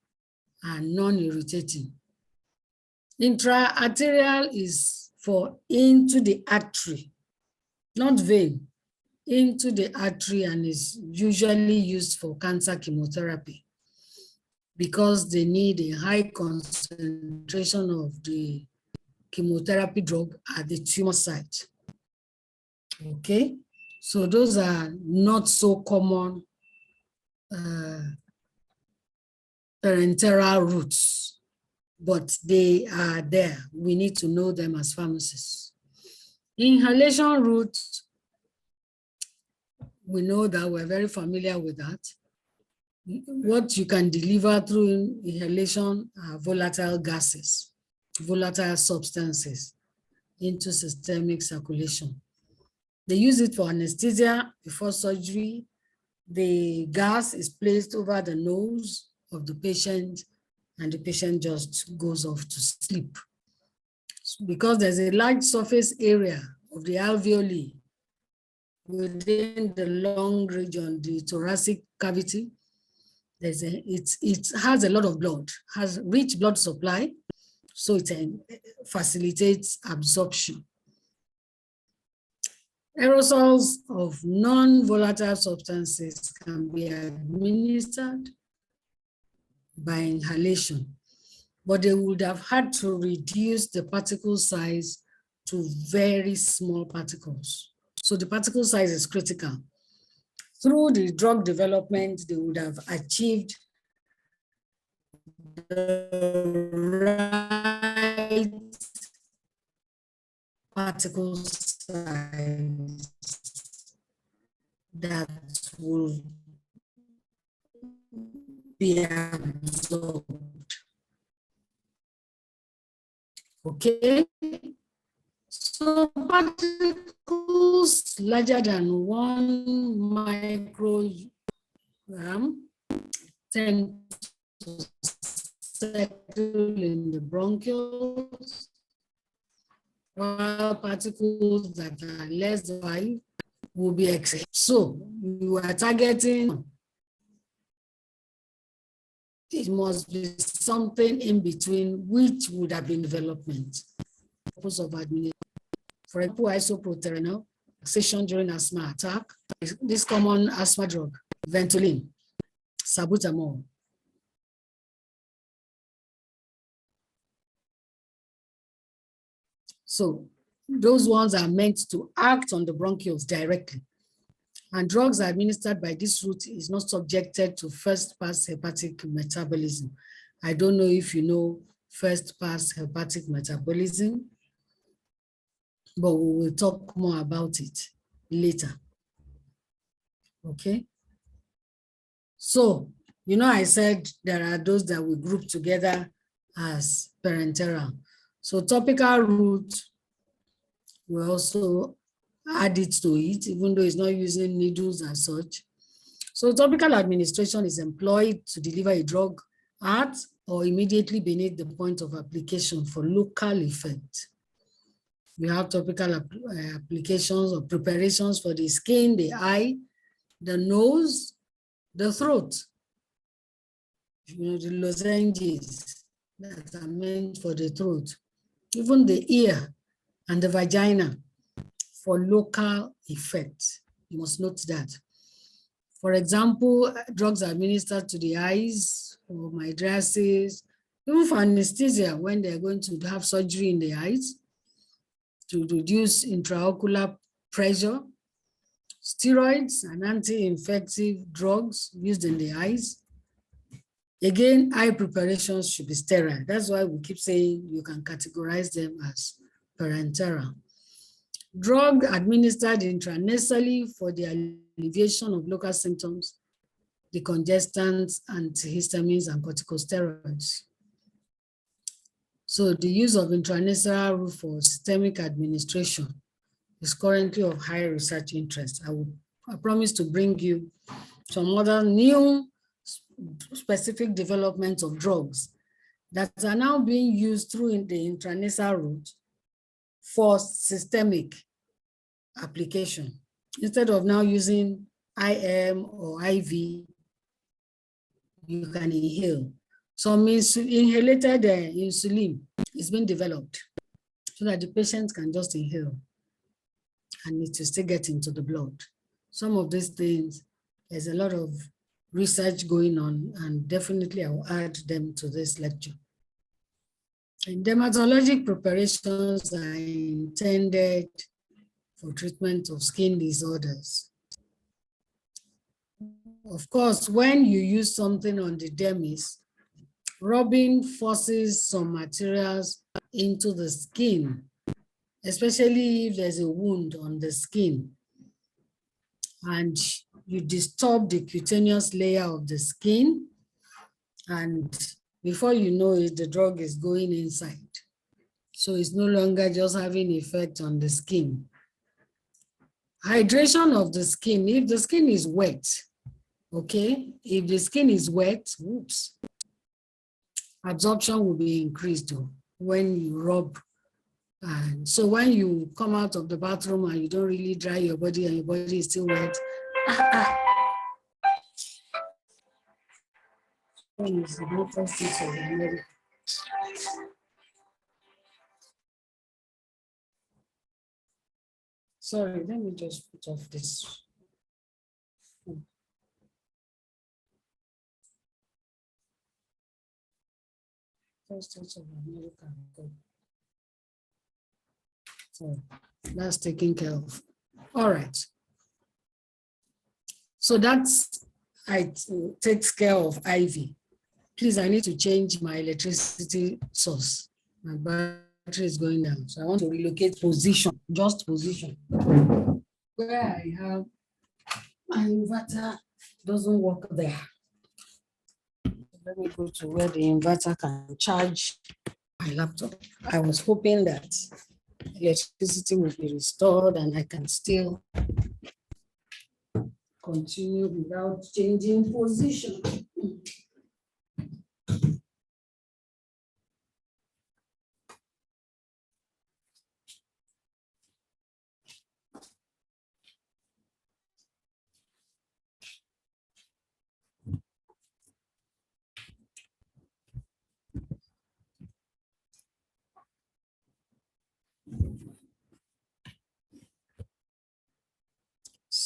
and non-irritating. Intra-arterial is for into the artery, not vein, into the artery, and is usually used for cancer chemotherapy because they need a high concentration of the chemotherapy drug at the tumor site. Okay, so those are not so common parenteral routes, but they are there. We need to know them as pharmacists. Inhalation routes, we know that we're very familiar with that. What you can deliver through inhalation are volatile gases, volatile substances into systemic circulation. They use it for anesthesia before surgery. The gas is placed over the nose of the patient and the patient just goes off to sleep. Because there's a large surface area of the alveoli within the lung region, the thoracic cavity, it has a lot of blood, has rich blood supply, so it facilitates absorption. Aerosols of non-volatile substances can be administered by inhalation, but they would have had to reduce the particle size to very small particles. So the particle size is critical. Through the drug development, they would have achieved the right particle size that will be absorbed. Okay, so particles larger than 1 microgram tend to settle in the bronchioles, while particles that are less than 5 will be exhaled. So you are targeting, it must be something in between, which would have been development. Purpose of administration. For example, isoproterenol, fixation during asthma attack, this common asthma drug, Ventolin, salbutamol. So those ones are meant to act on the bronchioles directly. And drugs administered by this route is not subjected to first-pass hepatic metabolism. I don't know if you know first-pass hepatic metabolism, but we will talk more about it later. Okay. So, I said there are those that we group together as parenteral. So topical route, we also add it to it, even though it's not using needles and such. So topical administration is employed to deliver a drug at or immediately beneath the point of application for local effect. We have topical applications or preparations for the skin, the eye, the nose, the throat. You know, the lozenges that are meant for the throat, even the ear and the vagina for local effect. You must note that. For example, drugs administered to the eyes for mydriasis, even for anesthesia when they're going to have surgery in the eyes to reduce intraocular pressure, steroids and anti-infective drugs used in the eyes. Again, eye preparations should be sterile. That's why we keep saying you can categorize them as parenteral. Drug administered intranasally for the alleviation of local symptoms, decongestants, antihistamines, and corticosteroids. So the use of intranasal route for systemic administration is currently of high research interest. I promise to bring you some other new specific developments of drugs that are now being used through the intranasal route for systemic application. Instead of now using IM or IV, you can inhale. Some inhalated insulin is being developed so that the patient can just inhale and it will still get into the blood. Some of these things, there's a lot of research going on, and definitely I will add them to this lecture. And dermatologic preparations are intended for treatment of skin disorders. Of course, when you use something on the dermis, rubbing forces some materials into the skin, especially if there's a wound on the skin and you disturb the cutaneous layer of the skin, and before you know it, the drug is going inside. So it's no longer just having effect on the skin. Hydration of the skin, if the skin is wet, okay? If the skin is wet, whoops, absorption will be increased when you rub. And so when you come out of the bathroom and you don't really dry your body and your body is still wet, sorry, let me just put off this. So that's taken care of. All right. So that's, it takes care of IV. Please, I need to change my electricity source. My battery is going down. So I want to relocate position, just position. Where I have my inverter doesn't work there. Let me go to where the inverter can charge my laptop. I was hoping that electricity will be restored and I can still continue without changing position.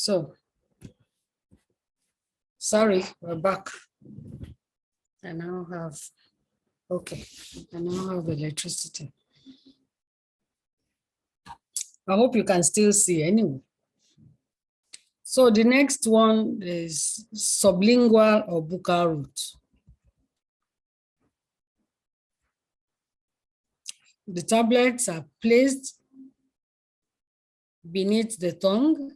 So, sorry, we're back. I now have, okay, I now have electricity. I hope you can still see anyway. So the next one is sublingual or buccal route. The tablets are placed beneath the tongue,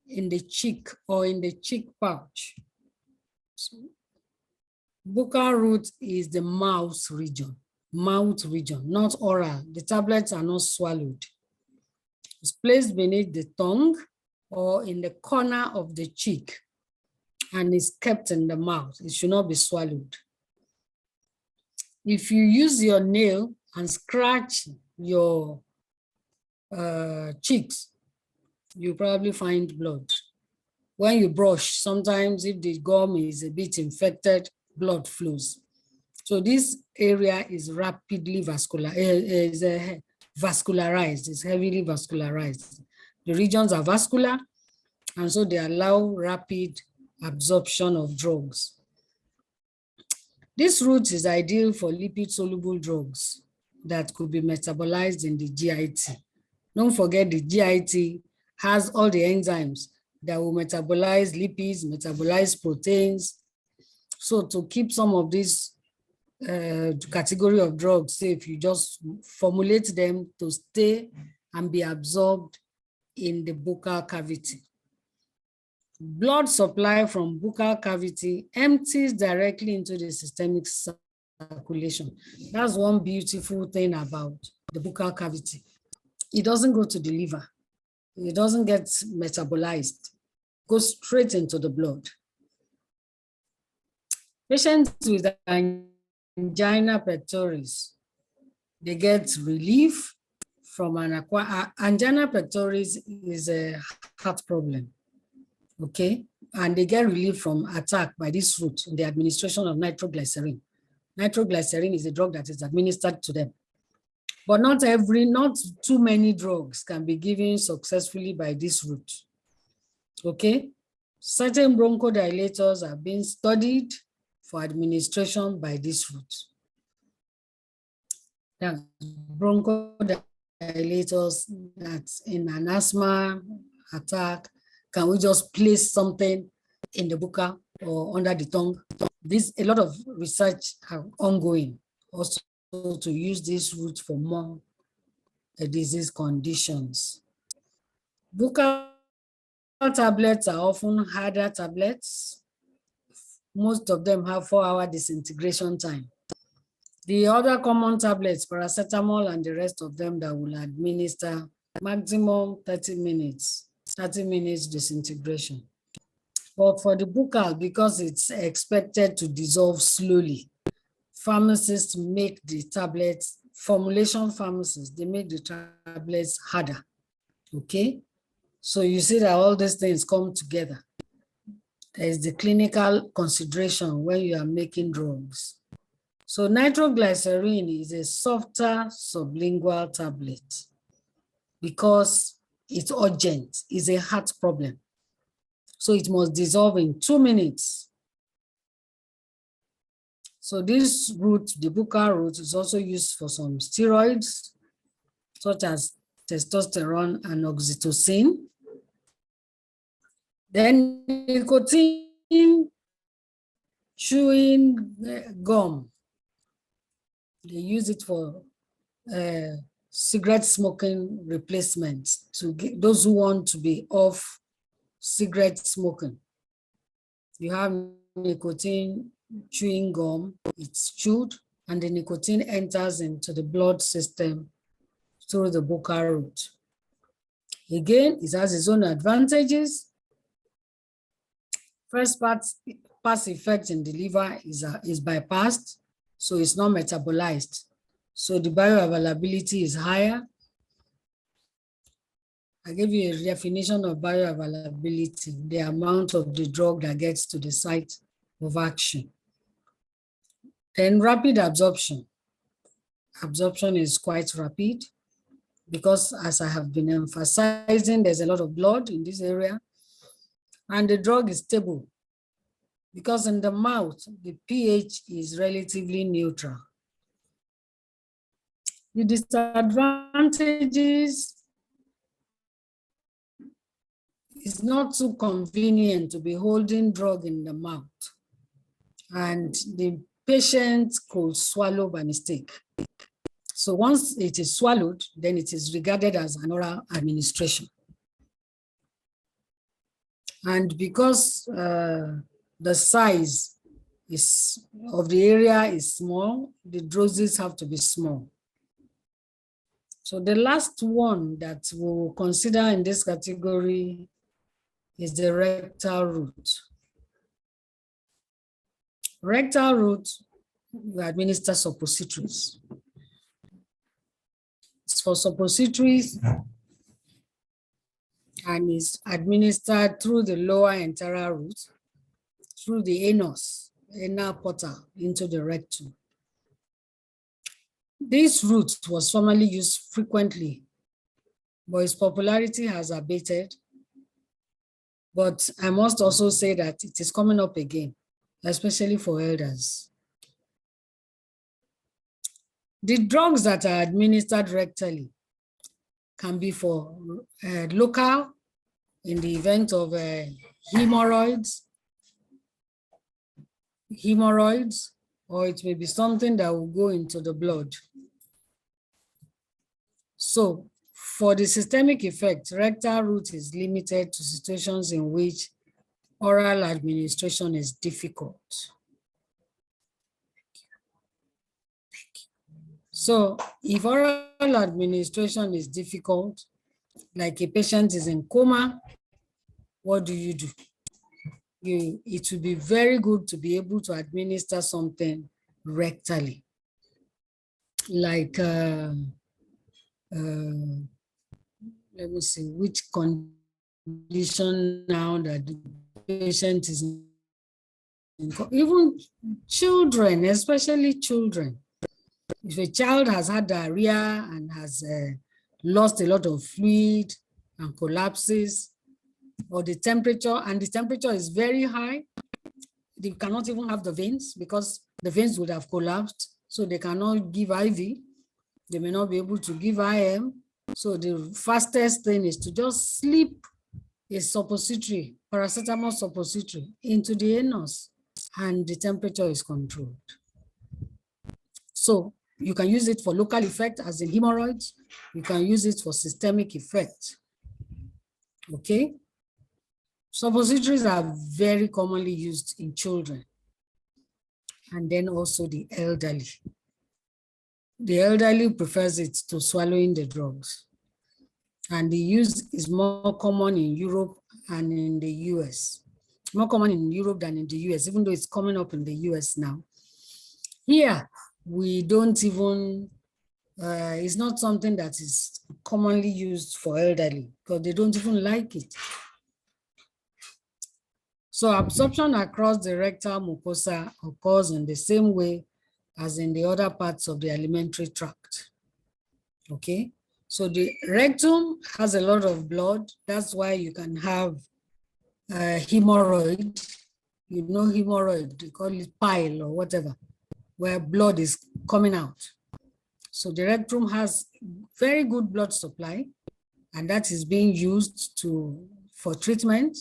in the cheek or in the cheek pouch. So, buccal route is the mouth region, not oral. The tablets are not swallowed. It's placed beneath the tongue or in the corner of the cheek and is kept in the mouth. It should not be swallowed. If you use your nail and scratch your cheeks, you probably find blood. When you brush, sometimes if the gum is a bit infected, blood flows. So this area is rapidly vascularized, it's heavily vascularized. The regions are vascular, and so they allow rapid absorption of drugs. This route is ideal for lipid-soluble drugs that could be metabolized in the GIT. Don't forget the GIT has all the enzymes that will metabolize lipids, metabolize proteins. So to keep some of these category of drugs safe, you just formulate them to stay and be absorbed in the buccal cavity. Blood supply from buccal cavity empties directly into the systemic circulation. That's one beautiful thing about the buccal cavity. It doesn't go to the liver. It doesn't get metabolized. It goes straight into the blood. Patients with angina pectoris, they get relief from an angina pectoris is a heart problem. Okay, and they get relief from attack by this route in the administration of nitroglycerin. Nitroglycerin is a drug that is administered to them. But not too many drugs can be given successfully by this route. Okay, certain bronchodilators are being studied for administration by this route. That's bronchodilators that's in an asthma attack. Can we just place something in the buccal or under the tongue? A lot of research are ongoing also to use this route for more disease conditions. Buccal tablets are often harder tablets. Most of them have 4-hour disintegration time. The other common tablets, paracetamol and the rest of them that will administer maximum 30 minutes disintegration. But for the buccal, because it's expected to dissolve slowly, pharmacists make the tablets, formulation pharmacists, they make the tablets harder, okay? So you see that all these things come together. There is the clinical consideration when you are making drugs. So nitroglycerin is a softer sublingual tablet because it's urgent, it's a heart problem. So it must dissolve in 2 minutes. So this route, the buccal route, is also used for some steroids, such as testosterone and oxytocin. Then nicotine chewing gum. They use it for cigarette smoking replacement to get those who want to be off cigarette smoking. You have nicotine chewing gum, it's chewed, and the nicotine enters into the blood system through the buccal route. Again, it has its own advantages. First pass effect in the liver is bypassed, so it's not metabolized. So the bioavailability is higher. I gave you a definition of bioavailability, the amount of the drug that gets to the site of action. Then rapid absorption. Absorption is quite rapid because, as I have been emphasizing, there's a lot of blood in this area, and the drug is stable because in the mouth, the pH is relatively neutral. The disadvantages is not too convenient to be holding drug in the mouth, and the patient could swallow by mistake. So once it is swallowed, then it is regarded as an oral administration. And because the size of the area is small, the doses have to be small. So the last one that we'll consider in this category is the rectal route. Rectal route, you administer suppositories. It's for suppositories and is administered through the lower enteral route, through the anus, anal portal into the rectum. This route was formerly used frequently, but its popularity has abated. But I must also say that it is coming up again, especially for elders. The drugs that are administered rectally can be for local in the event of hemorrhoids, or it may be something that will go into the blood. So for the systemic effect, rectal route is limited to situations in which oral administration is difficult. So if oral administration is difficult, like a patient is in coma, what do? It would be very good to be able to administer something rectally, like let me see which condition now that the patient is in, even children, especially children. If a child has had diarrhea and has lost a lot of fluid and collapses, or the temperature, and the temperature is very high, they cannot even have the veins because the veins would have collapsed, so they cannot give IV. They may not be able to give IM. So the fastest thing is to just slip a suppository, paracetamol suppository, into the anus, and the temperature is controlled. So you can use it for local effect, as in hemorrhoids. You can use it for systemic effect. Okay? Suppositories are very commonly used in children, and then also the elderly. The elderly prefers it to swallowing the drugs, and the use is more common in Europe and in the US. More common in Europe than in the US, even though it's coming up in the US now. Here, we don't even, it's not something that is commonly used for elderly because they don't even like it. So absorption across the rectal mucosa occurs in the same way as in the other parts of the alimentary tract. Okay, so the rectum has a lot of blood. That's why you can have hemorrhoid. You know, hemorrhoid, they call it pile or whatever, where blood is coming out. So the rectum has very good blood supply, and that is being used for treatment,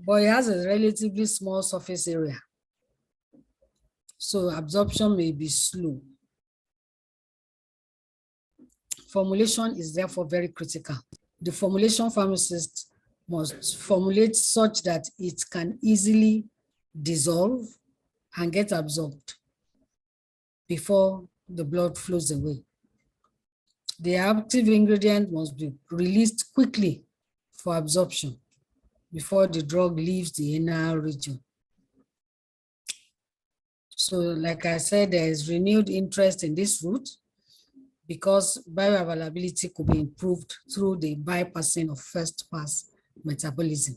but it has a relatively small surface area. So absorption may be slow. Formulation is therefore very critical. The formulation pharmacist must formulate such that it can easily dissolve and get absorbed before the blood flows away. The active ingredient must be released quickly for absorption before the drug leaves the anal region. So like I said, there is renewed interest in this route because bioavailability could be improved through the bypassing of first pass metabolism.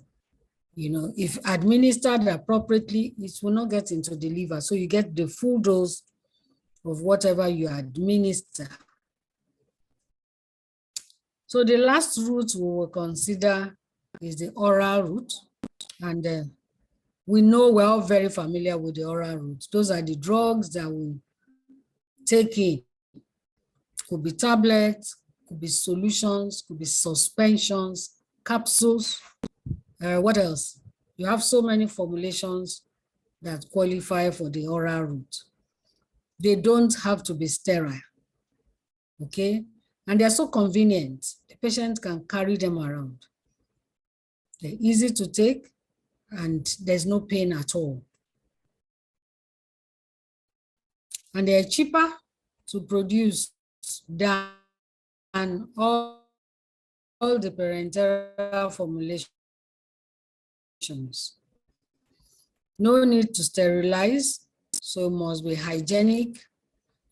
You know, if administered appropriately, it will not get into the liver. So you get the full dose of whatever you administer. So the last route we will consider is the oral route. And we know we're all very familiar with the oral route. Those are the drugs that we take in. Could be tablets, could be solutions, could be suspensions, capsules. What else? You have so many formulations that qualify for the oral route. They don't have to be sterile, okay? And they're so convenient. The patient can carry them around. They're easy to take and there's no pain at all. And they're cheaper to produce than all the parenteral formulations. No need to sterilize, so it must be hygienic.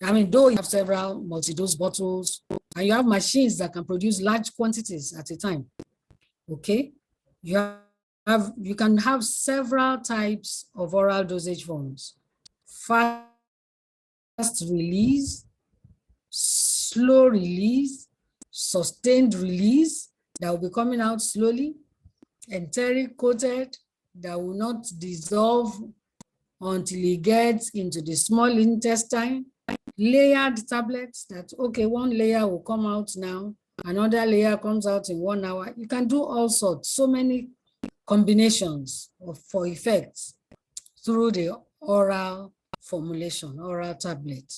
I mean, though you have several multi-dose bottles and you have machines that can produce large quantities at a time, okay? You can have several types of oral dosage forms. Fast release, slow release, sustained release that will be coming out slowly, enteric coated that will not dissolve until it gets into the small intestine, layered tablets that, okay, one layer will come out now, another layer comes out in 1 hour. You can do all sorts, so many combinations for effects through the oral formulation, oral tablet.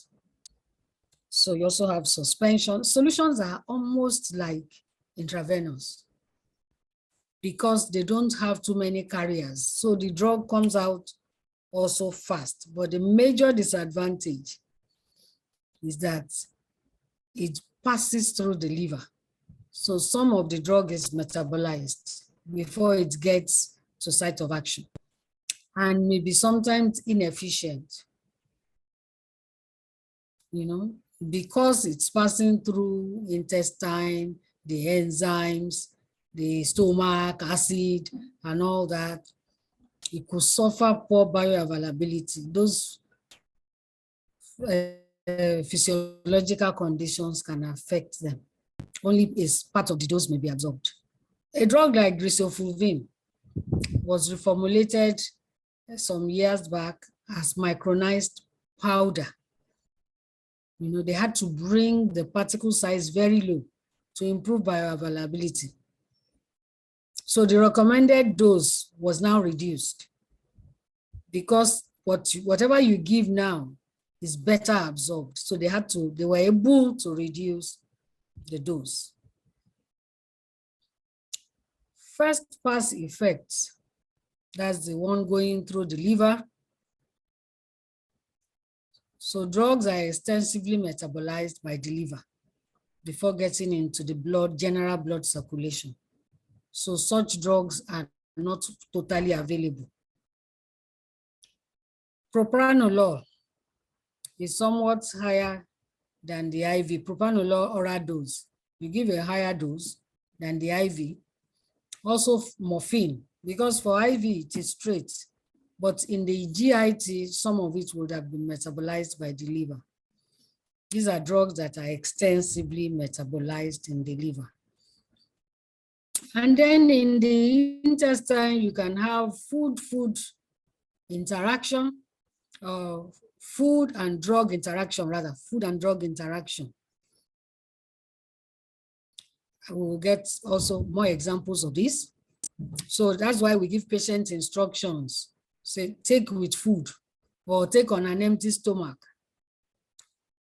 So you also have suspension. Solutions are almost like intravenous because they don't have too many carriers. So the drug comes out also fast. But the major disadvantage is that it passes through the liver. So some of the drug is metabolized before it gets to site of action and maybe sometimes inefficient, you know, because it's passing through intestine, the enzymes, the stomach, acid, and all that. It could suffer poor bioavailability. Those physiological conditions can affect them. Only is part of the dose may be absorbed. A drug like griseofulvin was reformulated some years back as micronized powder. You know, they had to bring the particle size very low to improve bioavailability. So the recommended dose was now reduced because whatever you give now is better absorbed. So they were able to reduce the dose. First pass effects, that's the one going through the liver. So drugs are extensively metabolized by the liver before getting into the blood, general blood circulation. So such drugs are not totally available. Propranolol is somewhat higher than the IV. Propranolol oral dose, you give a higher dose than the IV. Also morphine, because for IV it is straight, but in the GIT, some of it would have been metabolized by the liver. These are drugs that are extensively metabolized in the liver. And then in the intestine, you can have food-food interaction, food and drug interaction. We'll get also more examples of this. So that's why we give patients instructions. Say, take with food or take on an empty stomach.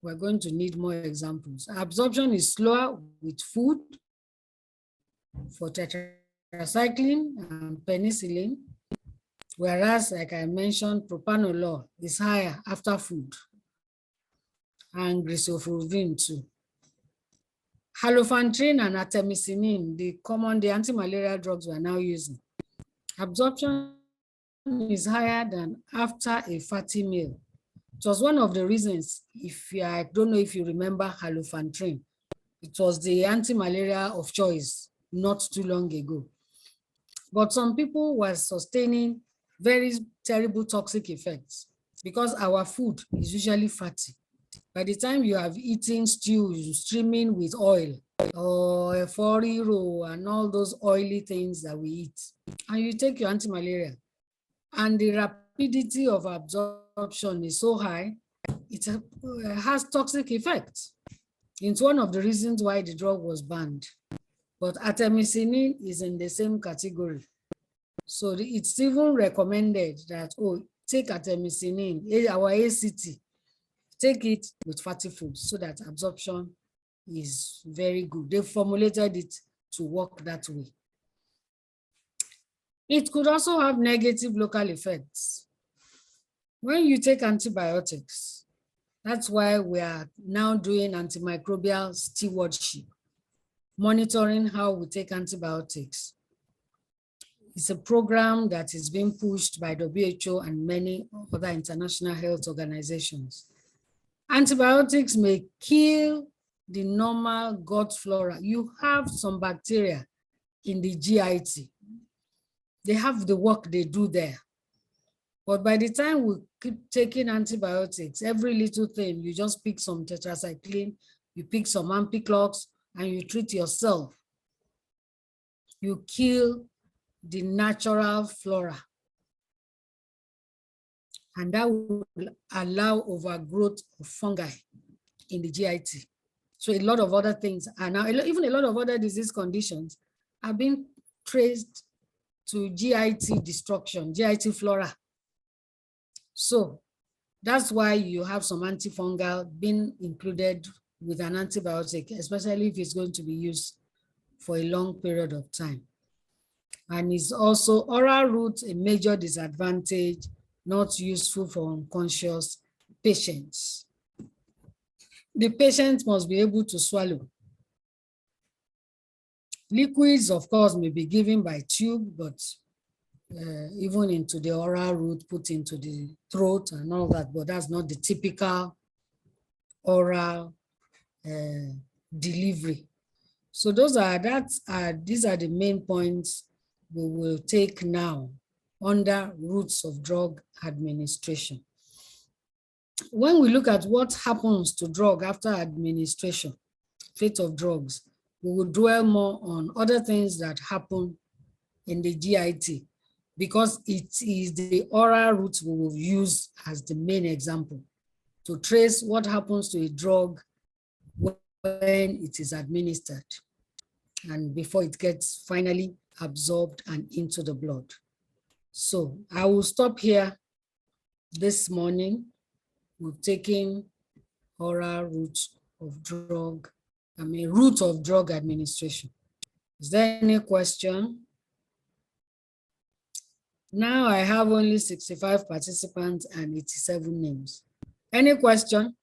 We're going to need more examples. Absorption is slower with food for tetracycline and penicillin, whereas, like I mentioned, propranolol is higher after food, and griseofulvin too. Halofantrine and artemisinin, the anti-malaria drugs we're now using, absorption is higher than after a fatty meal. It was one of the reasons, I don't know if you remember halofantrine, it was the anti-malaria of choice not too long ago. But some people were sustaining very terrible toxic effects because our food is usually fatty. By the time you have eaten stew streaming with oil or a foriro and all those oily things that we eat, and you take your anti-malaria, and the rapidity of absorption is so high, it has toxic effects. It's one of the reasons why the drug was banned. But artemisinin is in the same category. So it's even recommended that, take artemisinin, our ACT, take it with fatty foods so that absorption is very good. They formulated it to work that way. It could also have negative local effects. When you take antibiotics, that's why we are now doing antimicrobial stewardship, monitoring how we take antibiotics. It's a program that is being pushed by WHO and many other international health organizations. Antibiotics may kill the normal gut flora. You have some bacteria in the GIT. They have the work they do there. But by the time we keep taking antibiotics, every little thing, you just pick some tetracycline, you pick some ampiclox, and you treat yourself. You kill the natural flora. And that will allow overgrowth of fungi in the GIT. So a lot of other things are now, even a lot of other disease conditions are being traced to GIT destruction, GIT flora. So that's why you have some antifungal being included with an antibiotic, especially if it's going to be used for a long period of time. And it's also oral route, a major disadvantage, not useful for unconscious patients. The patient must be able to swallow. Liquids, of course, may be given by tube, but even into the oral route, put into the throat and all that, but that's not the typical oral delivery. So these are the main points we will take now under routes of drug administration. When we look at what happens to drug after administration, fate of drugs, we will dwell more on other things that happen in the GIT, because it is the oral route we will use as the main example to trace what happens to a drug when it is administered and before it gets finally absorbed and into the blood. So I will stop here this morning. We've taken oral route of drug, route of drug administration. Is there any question? Now I have only 65 participants and 87 names. Any question?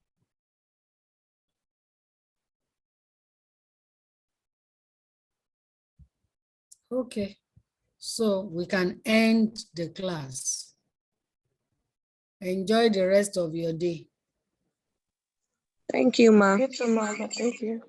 Okay, so we can end the class. Enjoy the rest of your day. Thank you, ma. Thank you.